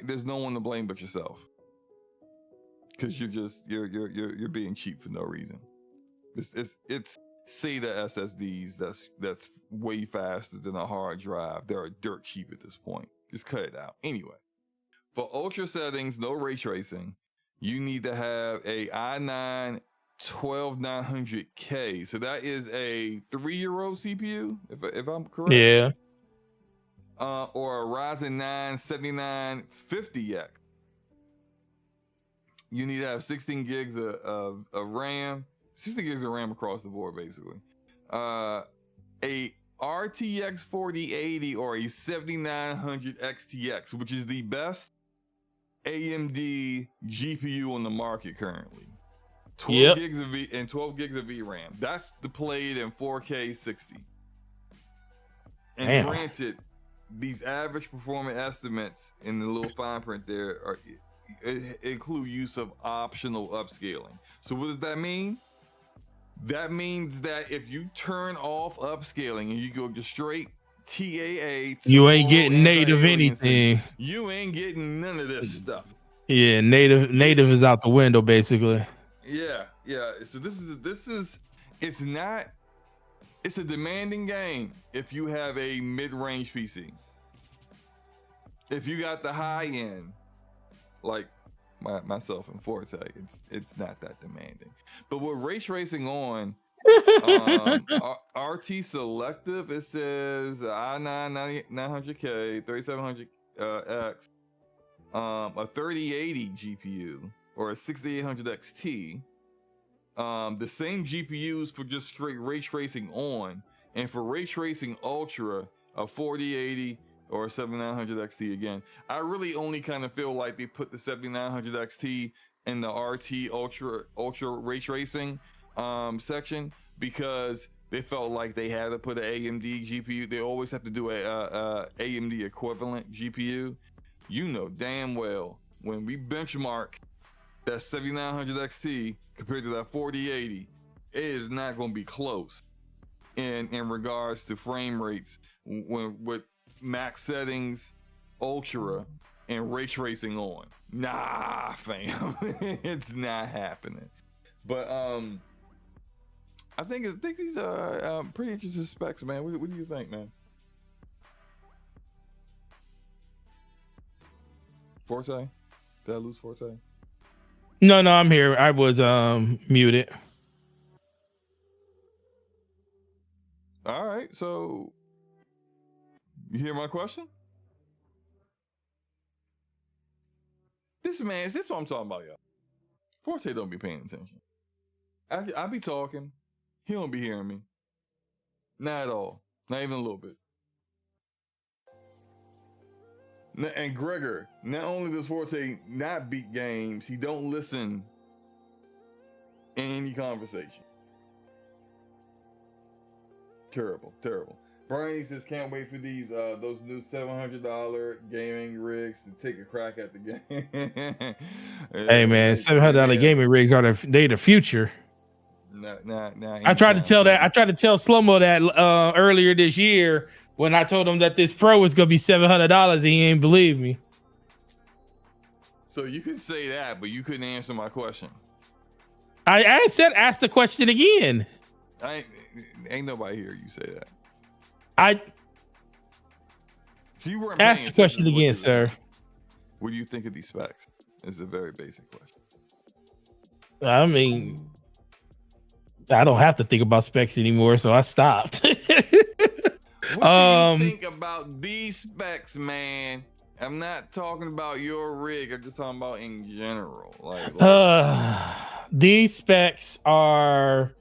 there's no one to blame but yourself, because you're being cheap for no reason. It's SATA SSDs that's way faster than a hard drive. They're dirt cheap at this point. Just cut it out. Anyway, for ultra settings, no ray tracing, you need to have a i9 12900K. So that is a 3-year-old CPU, if I'm correct. Yeah. Or a Ryzen 9 7950X. You need to have 16 gigs of RAM. 60 gigs of RAM across the board, basically. A RTX 4080 or a 7900 XTX, which is the best AMD GPU on the market currently. 12 gigs of 12 gigs of VRAM. That's deployed in 4K 60. And granted, these average performance estimates in the little fine print there include use of optional upscaling. So what does that mean? That means that if you turn off upscaling and you go just straight TAA, you ain't getting native anything. You ain't getting none of this stuff. Yeah, native is out the window basically. Yeah. So it's a demanding game if you have a mid-range PC. If you got the high end, like myself and Forte, it's not that demanding. But with ray tracing on, RT selective, it says i9 900K, 3700X, a 3080 GPU or a 6800 XT. The same GPUs for just straight ray tracing on, and for ray tracing ultra, a 4080 or a 7900 XT again. I really only kind of feel like they put the 7900 XT in the RT ultra ray tracing section because they felt like they had to put an AMD GPU. They always have to do a AMD equivalent GPU. You know damn well when we benchmark that 7900 XT compared to that 4080, it is not going to be close in regards to frame rates with max settings, ultra, and ray tracing on. Nah, fam, it's not happening. But I think these are pretty interesting specs, man. What do you think, man? Forte? Did I lose Forte? No, I'm here. I was muted. All right, so you hear my question? This is what I'm talking about, y'all. Forte don't be paying attention. I be talking, he don't be hearing me. Not at all. Not even a little bit. And Gregor, not only does Forte not beat games, he don't listen in any conversation. Terrible. Bernie says can't wait for those new $700 gaming rigs to take a crack at the game. Hey man, $700 gaming rigs are the future. Nah, I tried to tell SloMo that earlier this year when I told him that this Pro was gonna be $700. He ain't believe me. So you could say that, but you couldn't answer my question. I said ask the question again. Ain't nobody hear you say that. So you weren't ask the question again, sir. What do you think of these specs? It's a very basic question. I mean, I don't have to think about specs anymore, so I stopped. What do you think about these specs, man? I'm not talking about your rig. I'm just talking about in general. These specs are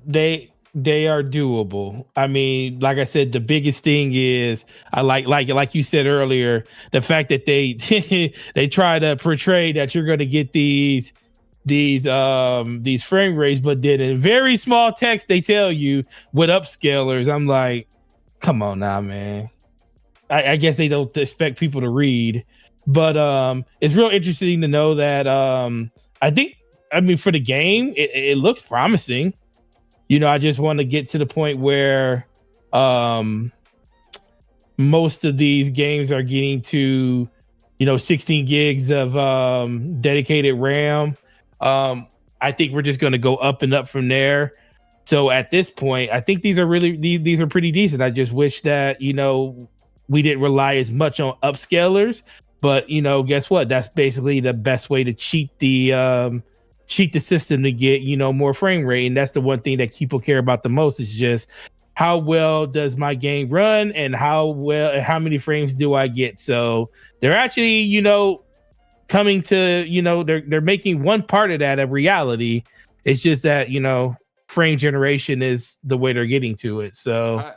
they are doable. I mean, like I said, the biggest thing is I like you said earlier, the fact that they they try to portray that you're going to get these frame rates, but then in very small text they tell you with upscalers. I'm like, come on now, man. I guess they don't expect people to read, but it's real interesting to know that I mean for the game it looks promising. I just want to get to the point where most of these games are getting to 16 gigs of dedicated RAM. I think we're just going to go up and up from there. So at this point, I think these are pretty decent. I just wish that we didn't rely as much on upscalers, but guess what? That's basically the best way to cheat the system to get more frame rate, and that's the one thing that people care about the most is just how well does my game run and how many frames do I get. So they're actually coming to they're making one part of that a reality. It's just that frame generation is the way they're getting to it. So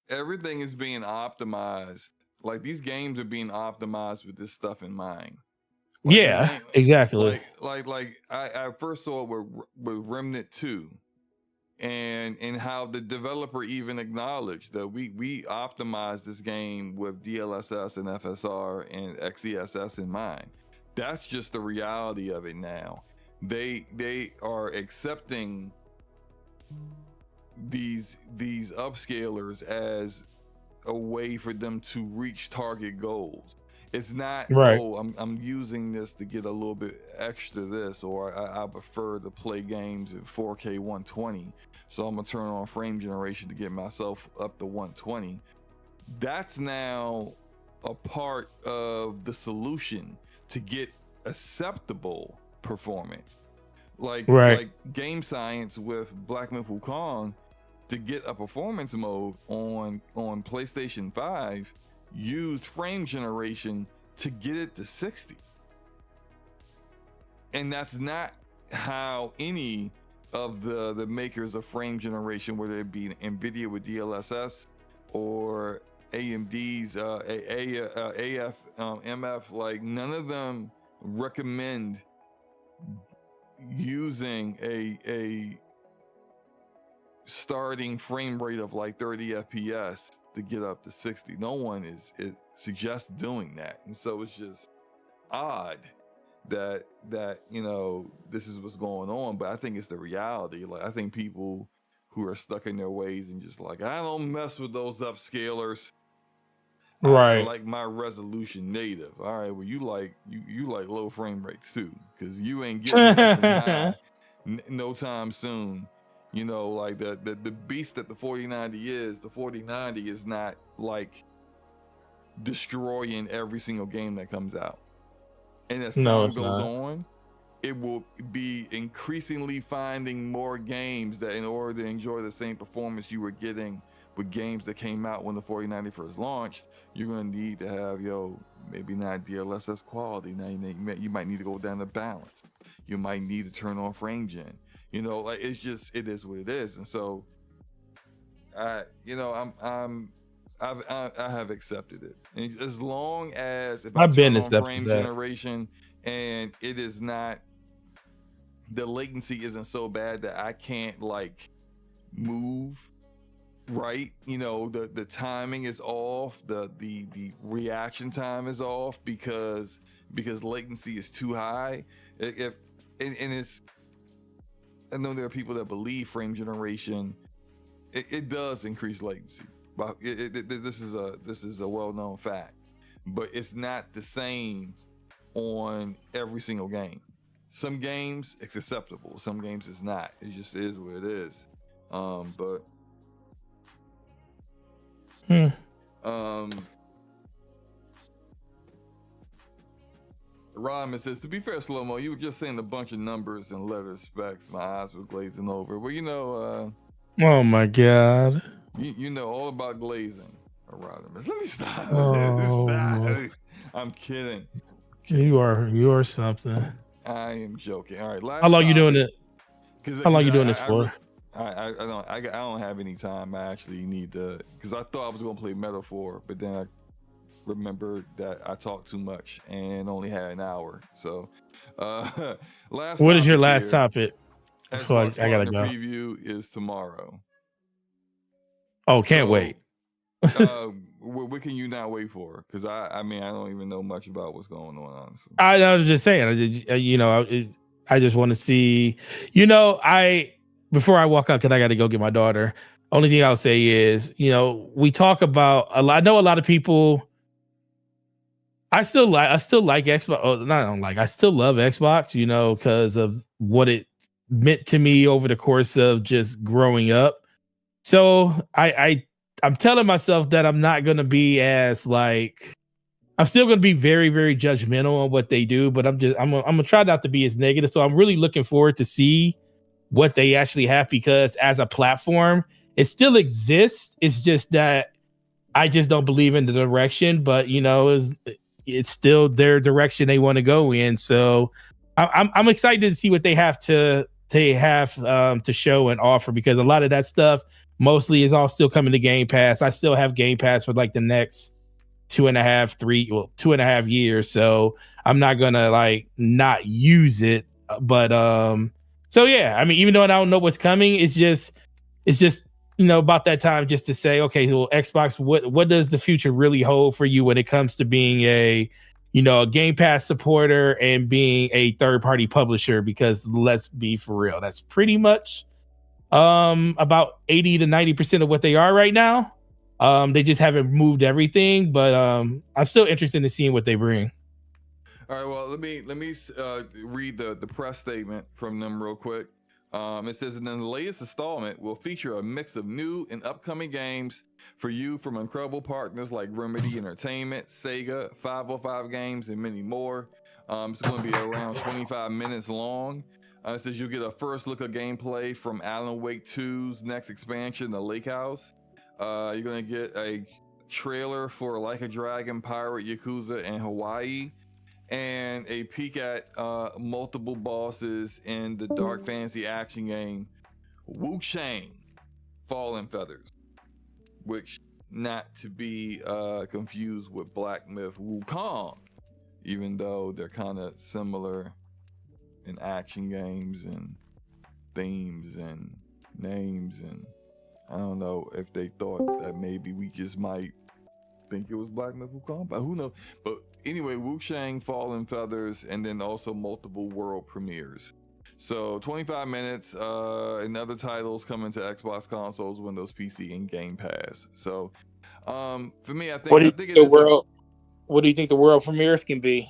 everything is being optimized. Like these games are being optimized with this stuff in mind. Like exactly. Like I first saw it with Remnant 2 and how the developer even acknowledged that we optimized this game with DLSS and FSR and XeSS in mind. That's just the reality of it now. They are accepting these upscalers as a way for them to reach target goals. It's not right. Oh, I'm using this to get a little bit extra this, or I prefer to play games at 4K 120, so I'm gonna turn on frame generation to get myself up to 120. That's now a part of the solution to get acceptable performance. Like Game Science with Black Myth Wukong, to get a performance mode on PlayStation 5 used frame generation to get it to 60. And that's not how any of the makers of frame generation, whether it be NVIDIA with DLSS or AMD's MF, like none of them recommend using a starting frame rate of like 30 FPS to get up to 60. No one suggests doing that. And so it's just odd that this is what's going on, but I think it's the reality. Like I think people who are stuck in their ways and just like, I don't mess with those upscalers. Right. I like my resolution native. All right, well you like low frame rates too, because you ain't getting nothing high no time soon. Like the beast that the 4090 is, the 4090 is not like destroying every single game that comes out. And as time goes on, it will be increasingly finding more games that in order to enjoy the same performance you were getting with games that came out when the 4090 first launched, you're going to need to have, maybe not DLSS quality. Now you might need to go down to balance. You might need to turn on frame gen. Like it is what it is. And so I have accepted it. And as long as if I've been on frame generation and it is not, the latency isn't so bad that I can't like move right, the timing is off, the reaction time is off because latency is too high. I know there are people that believe frame generation it does increase latency, but this is a well-known fact, but it's not the same on every single game. Some games it's acceptable, some games it's not. It just is what it is. But Rodman says, to be fair, SloMo, you were just saying a bunch of numbers and letter specs. My eyes were glazing over. Well, oh my God. You know all about glazing. Rodimus. Let me stop. Oh, I'm kidding. you are something. I am joking. All right, last How long you doing topic. it? How long you doing this for? I don't have any time. I actually need to, because I thought I was gonna play Metaphor, but then I remembered that I talked too much and only had an hour. So, last. What is your last topic? So I gotta go. Preview is tomorrow. Oh, can't wait. What can you not wait for? Because I mean, I don't even know much about what's going on, honestly. I was just saying, I just want to see, before I walk out, because I got to go get my daughter. Only thing I'll say is, we talk about a lot. I know a lot of people. I still like Xbox. Oh, not I don't like. I still love Xbox, because of what it meant to me over the course of just growing up. So I'm telling myself that I'm not going to be as I'm still going to be very, very judgmental on what they do, but I'm going to try not to be as negative. So I'm really looking forward to see what they actually have, because as a platform, it still exists. It's just that I just don't believe in the direction, but it's still their direction they want to go in. So I'm excited to see what they have to show and offer, because a lot of that stuff mostly is all still coming to Game Pass. I still have Game Pass for the next 2.5 years. So I'm not gonna not use it. But so yeah, I mean, even though I don't know what's coming, it's just about that time just to say, okay, well, Xbox, what does the future really hold for you when it comes to being a Game Pass supporter and being a third-party publisher? Because let's be for real, that's pretty much about 80 to 90% of what they are right now. They just haven't moved everything, but I'm still interested in seeing what they bring. All right, well, let me read the press statement from them real quick. It says, and then the latest installment will feature a mix of new and upcoming games for you from incredible partners like Remedy Entertainment, Sega, 505 Games, and many more. It's going to be around 25 minutes long. It says you'll get a first look of gameplay from Alan Wake 2's next expansion, The Lake House. You're going to get a trailer for Like a Dragon, Pirate, Yakuza, and Hawaii, and a peek at multiple bosses in the dark fantasy action game Wu Shang Fallen Feathers, which not to be confused with Black Myth Wukong, even though they're kind of similar in action games and themes and names, and I don't know if they thought that maybe we just might think it was Black Myth Wukong, but who knows. But anyway, Wu Shang Fallen Feathers, and then also multiple world premieres. So 25 minutes, and other titles coming to Xbox consoles, Windows PC, and Game Pass. So for me, I think what do you think the world premieres can be?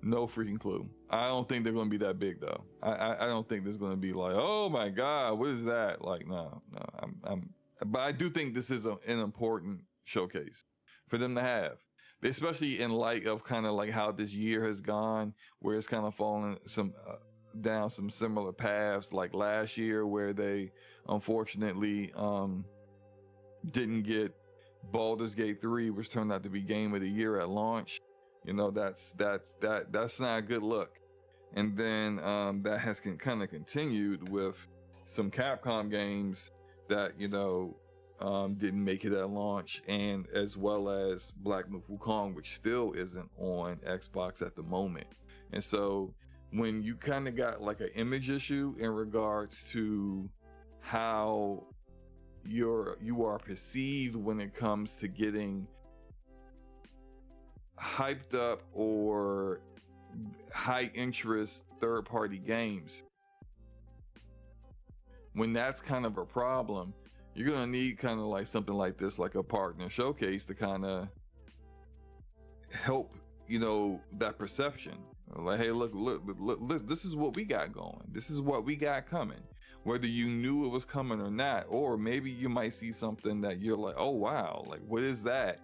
No freaking clue. I don't think they're going to be that big, though. I don't think there's going to be like, oh my god, what is that? Like, no. But I do think this is an important showcase for them to have, especially in light of kind of like how this year has gone, where it's kind of fallen down some similar paths, like last year, where they unfortunately didn't get Baldur's Gate 3, which turned out to be Game of the Year at launch. That's not a good look. And then that has kind of continued with some Capcom games that didn't make it at launch, and as well as Black Myth Wukong, which still isn't on Xbox at the moment. And so when you kind of got like an image issue in regards to how you are perceived when it comes to getting hyped up or high interest third party games, when that's kind of a problem, you're gonna need kind of like something like this, like a partner showcase, to kind of help that perception. Like, hey, look, this is what we got going, this is what we got coming, whether you knew it was coming or not. Or maybe you might see something that you're like, oh wow, like what is that?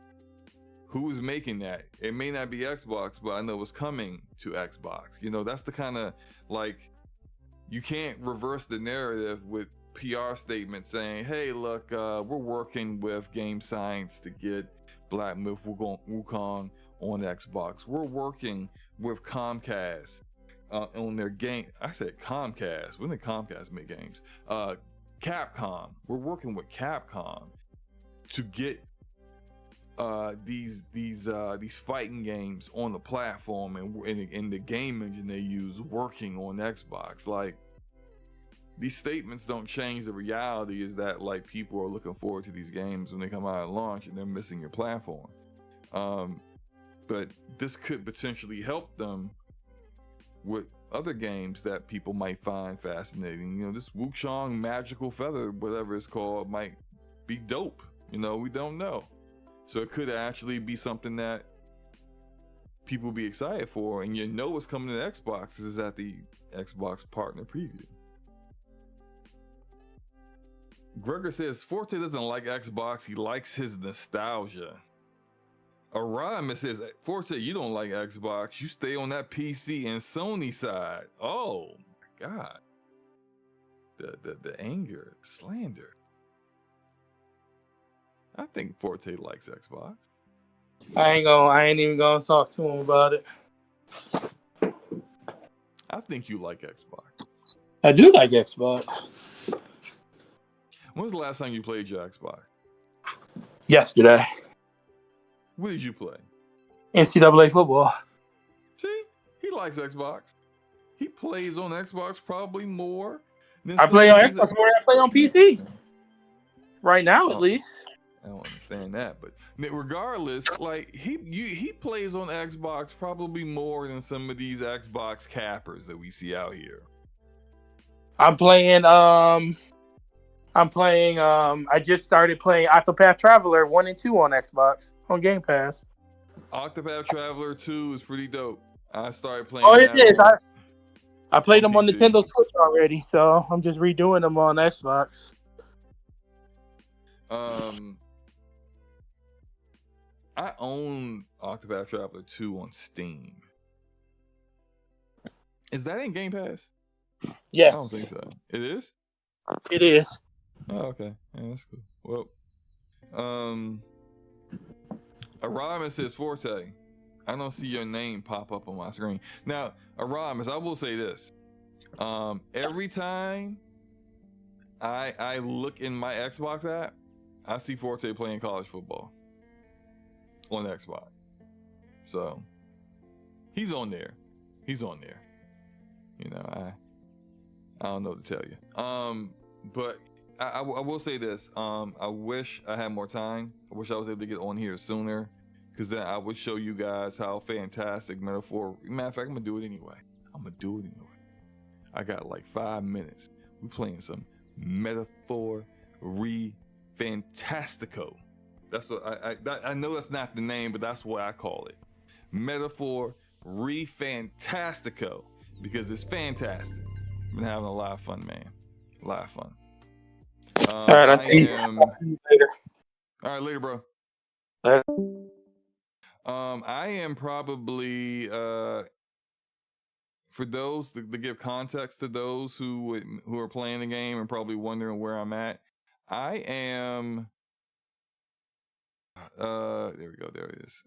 Who's making that? It may not be Xbox, but I know it's coming to Xbox. That's the kind of, like, you can't reverse the narrative with PR statement saying, "Hey, look, we're working with Game Science to get Black Myth Wukong on Xbox. We're working with Comcast on their game." I said Comcast. When did Comcast make games? Capcom. We're working with Capcom to get these fighting games on the platform and the game engine they use working on Xbox. Like, these statements don't change the reality is that like people are looking forward to these games when they come out at launch and they're missing your platform. But this could potentially help them with other games that people might find fascinating. You know, this Wuchang Magical Feather, whatever it's called, might be dope. You know, we don't know. So it could actually be something that people be excited for, and you know what's coming to Xbox because it's at the Xbox Partner Preview. Gregor says Forte doesn't like Xbox, he likes his nostalgia. Aramis says, Forte, you don't like Xbox, you stay on that PC and Sony side. Oh my God. The anger, slander. I think Forte likes Xbox. I ain't even gonna talk to him about it. I think you like Xbox. I do like Xbox. When was the last time you played your Xbox? Yesterday. What did you play? NCAA football. See, he likes Xbox. He plays on Xbox probably more than I play on Xbox more than I play on PC. Right now, at least. I don't understand that, but regardless, like he plays on Xbox probably more than some of these Xbox cappers that we see out here. I just started playing Octopath Traveler 1 and 2 on Xbox on Game Pass. Octopath Traveler 2 is pretty dope. I started playing. Oh, it is. I played them on PC. Nintendo Switch already, so I'm just redoing them on Xbox. I own Octopath Traveler 2 on Steam. Is that in Game Pass? Yes. I don't think so. It is? It is. Oh, okay. Yeah, that's cool. Well, Aramis says Forte. I don't see your name pop up on my screen. Now, Aramis, I will say this. Every time I look in my Xbox app, I see Forte playing college football on Xbox. So he's on there. You know, I don't know what to tell you. But I will say this. I wish I had more time. I wish I was able to get on here sooner, because then I would show you guys how fantastic Metaphor. Matter of fact, I'm gonna do it anyway. I got like 5 minutes. We playing some Metaphor Fantastico. That's what I know that's not the name, but that's what I call it. Metaphor Fantastico, because it's fantastic. Been having a lot of fun, man. A lot of fun. All right, I'll see you later. All right, later, bro. Later. I am probably for those to give context to those who are playing the game and probably wondering where I'm at. I am. There we go. There it is.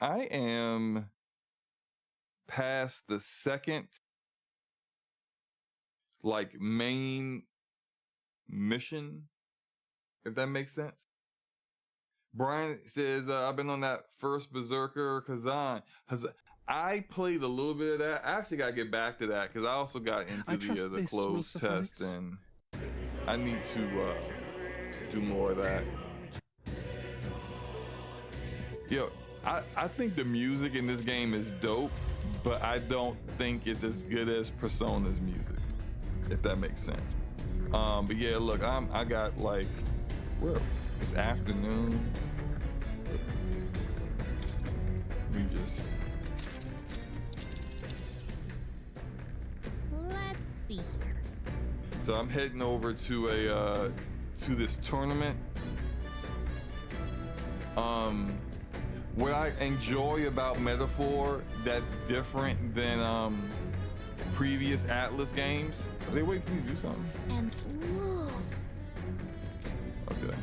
I am past the second, like, main mission, if that makes sense. Brian says, I've been on that first Berserker Kazan. I played a little bit of that. I actually got to get back to that because I also got into the closed test, and I need to do more of that. Yo, I think the music in this game is dope, but I don't think it's as good as Persona's music, if that makes sense. But yeah, look, I got like, well, it's afternoon. We just. Let's see here. So I'm heading over to to this tournament. What I enjoy about Metaphor that's different than previous Atlas games. Are they waiting for me to do something? And whoa. Okay.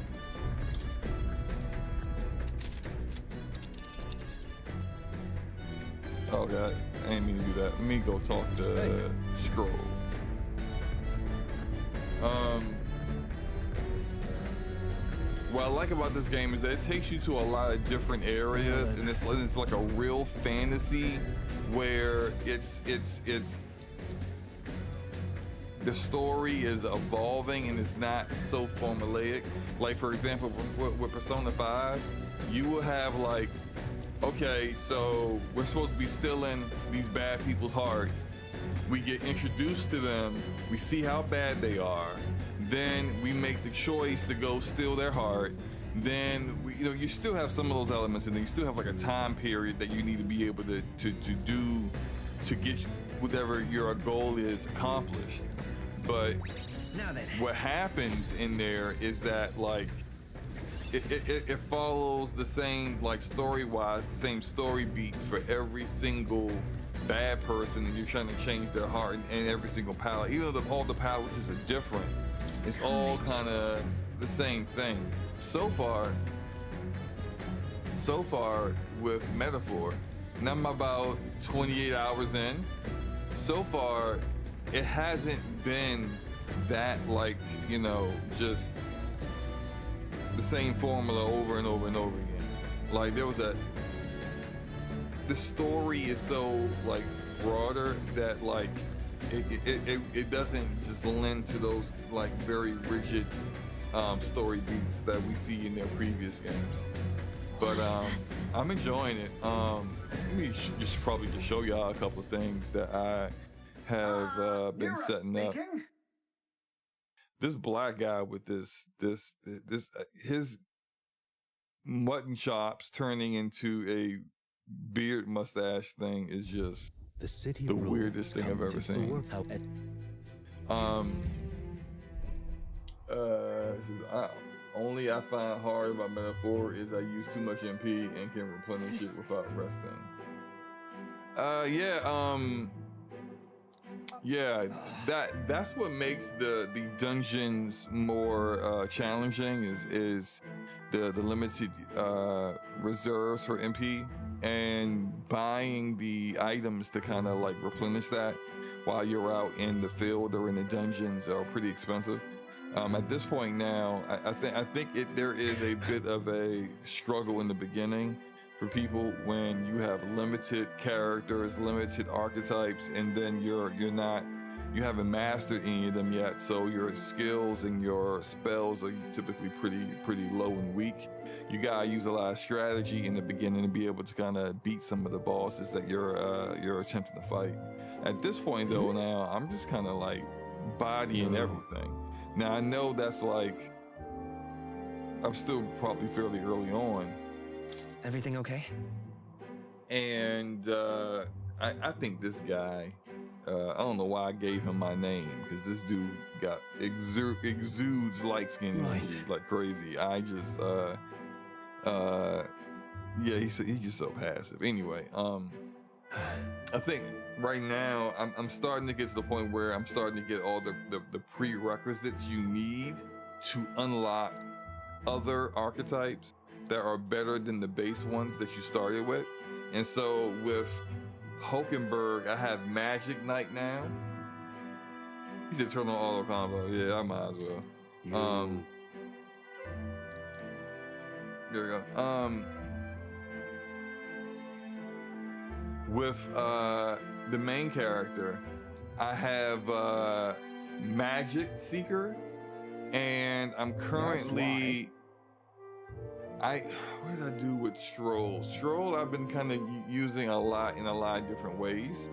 Oh god, I didn't mean to do that. Let me go talk to Scroll. What I like about this game is that it takes you to a lot of different areas, and it's like a real fantasy where it's the story is evolving and it's not so formulaic. Like for example, with Persona 5, you will have like, okay, so we're supposed to be stealing these bad people's hearts. We get introduced to them, we see how bad they are, then we make the choice to go steal their heart. Then we, you still have some of those elements, and then you still have like a time period that you need to be able to do to get whatever your goal is accomplished. But what happens in there is that like it follows the same, like story-wise, the same story beats for every single bad person, and you're trying to change their heart and every single palette. Even though all the palaces are different, it's all kind of the same thing. So far with Metaphor, and I'm about 28 hours in. So far, it hasn't been that like, you know, just the same formula over and over and over again. Like the story is so like broader that like it doesn't just lend to those like very rigid story beats that we see in their previous games. But I'm enjoying it. Let me just probably just show y'all a couple of things that I have been setting up. This black guy with this his mutton chops turning into a beard mustache thing is just the weirdest thing I've ever seen. This is, only I find hard about Metaphor is I use too much MP and can replenish it without resting. Yeah, that's what makes the dungeons more challenging is the limited reserves for MP, and buying the items to kind of like replenish that while you're out in the field or in the dungeons are pretty expensive. At this point now, I think there is a bit of a struggle in the beginning for people when you have limited characters, limited archetypes, and then you haven't mastered any of them yet. So your skills and your spells are typically pretty low and weak. You gotta use a lot of strategy in the beginning to be able to kind of beat some of the bosses that you're attempting to fight. At this point though, now I'm just kind of like bodying everything. Now I know that's like, I'm still probably fairly early on. Everything okay? And I think this guy, I don't know why I gave him my name, because this dude got exudes light skin energy like crazy. I just yeah, he's just so passive. Anyway, I think right now I'm starting to get to the point where I'm starting to get all the prerequisites you need to unlock other archetypes that are better than the base ones that you started with. And so with Hulkenberg, I have Magic Knight now. He said turn on auto combo. Yeah, I might as well. There we go. With the main character, I have Magic Seeker, and I'm currently what did I do with Stroll? Stroll I've been kind of using a lot in a lot of different ways,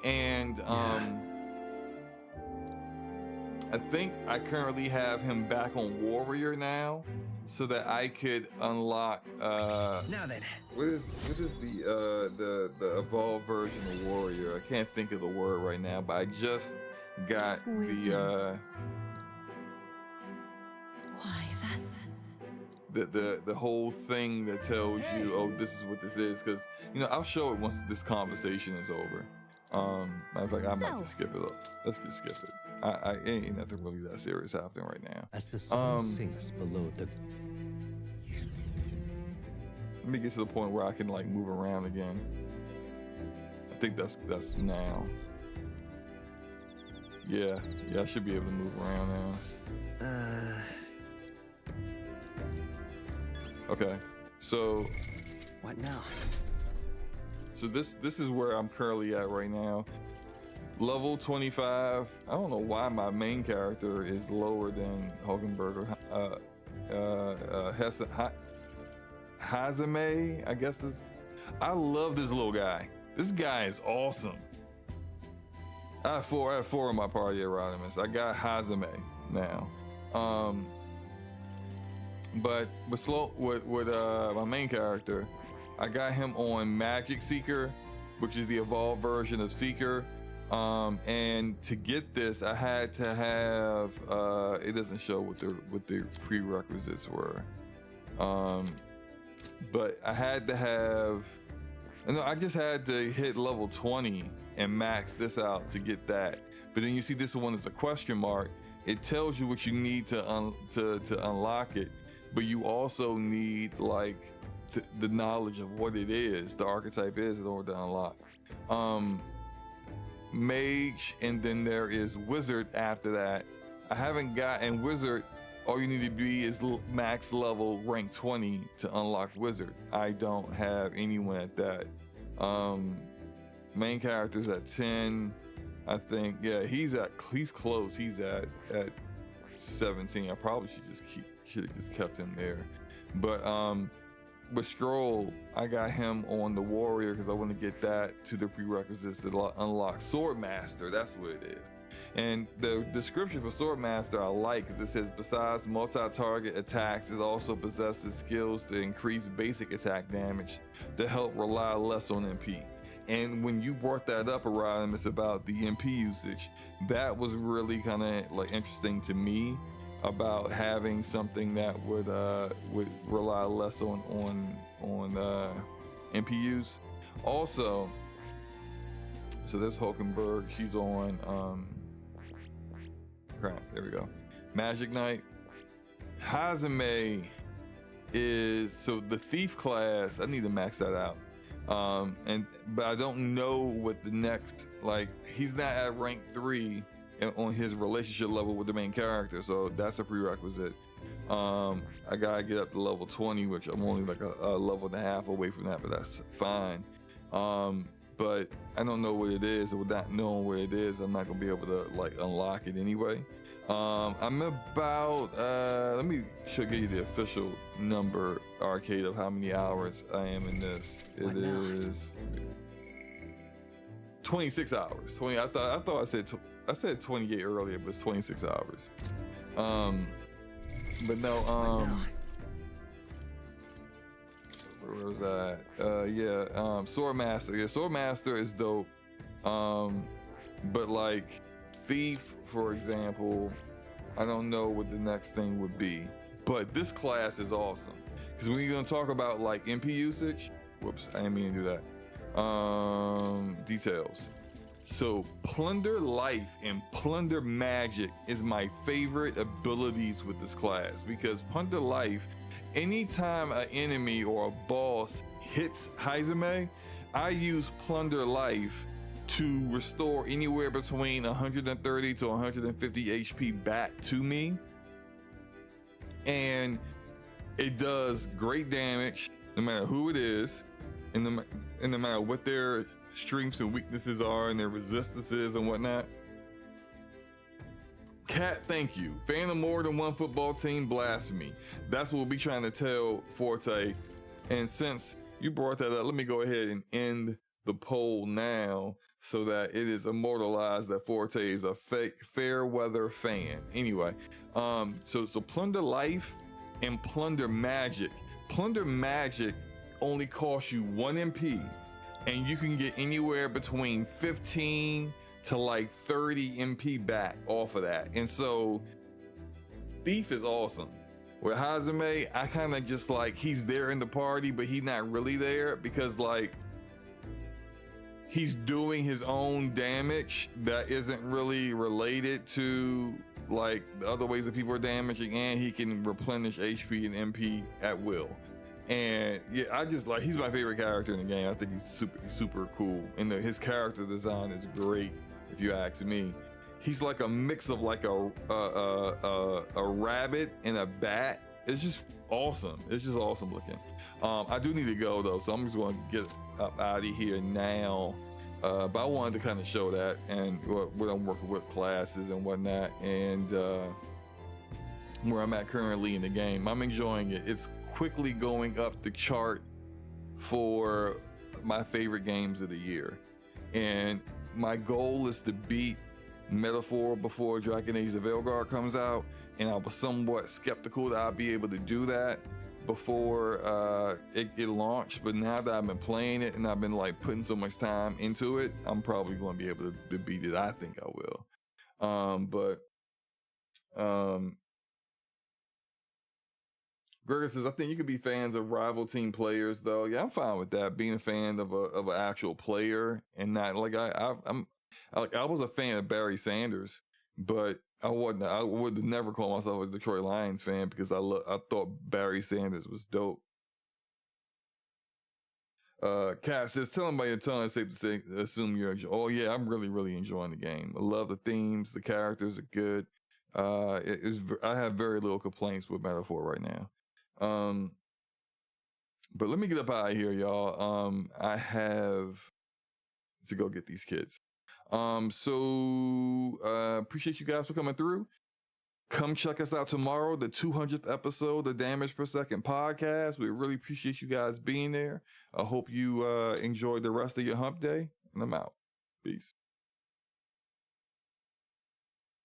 and I think I currently have him back on Warrior now, so that I could unlock now then, what is the evolved version of Warrior? I can't think of the word right now, but I just got the whole thing that tells you, oh, this is what this is, because you know, I'll show it once this conversation is over. Matter of fact, I might just skip it. Let's just skip it. It ain't nothing really that serious happening right now. As the sun sinks below the... Let me get to the point where I can like move around again. I think that's now. Yeah, I should be able to move around now. Okay, so what now? So this is where I'm currently at right now. Level 25. I don't know why my main character is lower than Hulkenberg or Hazame, I guess this. I love this little guy. This guy is awesome. I have four in my party at Rodimus. I got Hazame now. But with my main character, I got him on Magic Seeker, which is the evolved version of Seeker. And to get this, I had to have it doesn't show what the prerequisites were. But I had to have, no, I just had to hit level 20 and max this out to get that. But then you see this one is a question mark. It tells you what you need to unlock it, but you also need like the knowledge of what it is, the archetype is, in order to unlock. Mage, and then there is Wizard after that. I haven't gotten Wizard. All you need to be is max level rank 20 to unlock Wizard. I don't have anyone at that. Main character's at 10, I think. Yeah, he's close. He's at 17. I probably should have just kept him there. But with Stroll, I got him on the Warrior because I want to get that to the prerequisites to unlock Swordmaster. That's what it is. And the description for Swordmaster I like because it says besides multi-target attacks, it also possesses skills to increase basic attack damage to help rely less on MP. And when you brought that up, Rodimus, about the MP usage, that was really kind of like interesting to me about having something that would rely less on MP use. Also, so there's Hulkenberg. She's on crap. There we go. Magic Knight. Hazame is so the thief class. I need to max that out. But I don't know what the next, like, he's not at rank 3 on his relationship level with the main character, so that's a prerequisite. I gotta get up to level 20, which I'm only like a level and a half away from that, but that's fine. But I don't know what it is, and without knowing what it is, I'm not gonna be able to like unlock it anyway. I'm about let me give you the official number, Arcade, of how many hours I am in this. It is 26 hours. 20. I thought I said 28 earlier, but it's 26 hours. But no. Where was that? Swordmaster. Yeah, Swordmaster is dope. But like Thief, for example, I don't know what the next thing would be. But this class is awesome. Because when you're gonna talk about like MP usage, whoops, I didn't mean to do that. Details. So Plunder Life and Plunder Magic is my favorite abilities with this class, because Plunder Life, anytime an enemy or a boss hits Hazame, I use Plunder Life to restore anywhere between 130 to 150 HP back to me. And it does great damage no matter who it is, and no matter what their strengths and weaknesses are and their resistances and whatnot. Cat, thank you. Fan of more than one football team, blasphemy. That's what we'll be trying to tell Forte. And since you brought that up, let me go ahead and end the poll now so that it is immortalized that Forte is a fair weather fan. Anyway, so Plunder Life and Plunder Magic. Plunder Magic only costs you 1 MP, and you can get anywhere between 15 to like 30 MP back off of that. And so Thief is awesome. With Hazame, I kind of just like, he's there in the party, but he's not really there, because like he's doing his own damage that isn't really related to like the other ways that people are damaging, and he can replenish HP and MP at will. And yeah, I just like, he's my favorite character in the game. I think he's super cool, and his character design is great. If you ask me, he's like a mix of like a rabbit and a bat. It's just awesome. It's just awesome looking. I do need to go though, so I'm just going to get up out of here now. But I wanted to kind of show that and what I'm working with classes and whatnot, and where I'm at currently in the game. I'm enjoying it. It's quickly going up the chart for my favorite games of the year, and my goal is to beat Metaphor before Dragon Age the Veilguard comes out, and I was somewhat skeptical that I'd be able to do that before it launched, but now that I've been playing it and I've been like putting so much time into it, I'm probably going to be able to beat it. I think I will. Gregor says, I think you could be fans of rival team players, though. Yeah, I'm fine with that. Being a fan of an actual player, and not like I was a fan of Barry Sanders, but I would never call myself a Detroit Lions fan because I thought Barry Sanders was dope. Kat says, tell him by your tone, it's safe to say, assume you're enjoying. Oh yeah, I'm really enjoying the game. I love the themes, the characters are good. I have very little complaints with Metaphor right now. But let me get up out of here, y'all. I have to go get these kids. Appreciate you guys for coming through. Come check us out tomorrow, the 200th episode, the Damage Per Second podcast. We really appreciate you guys being there. I hope you enjoyed the rest of your hump day, and I'm out. Peace.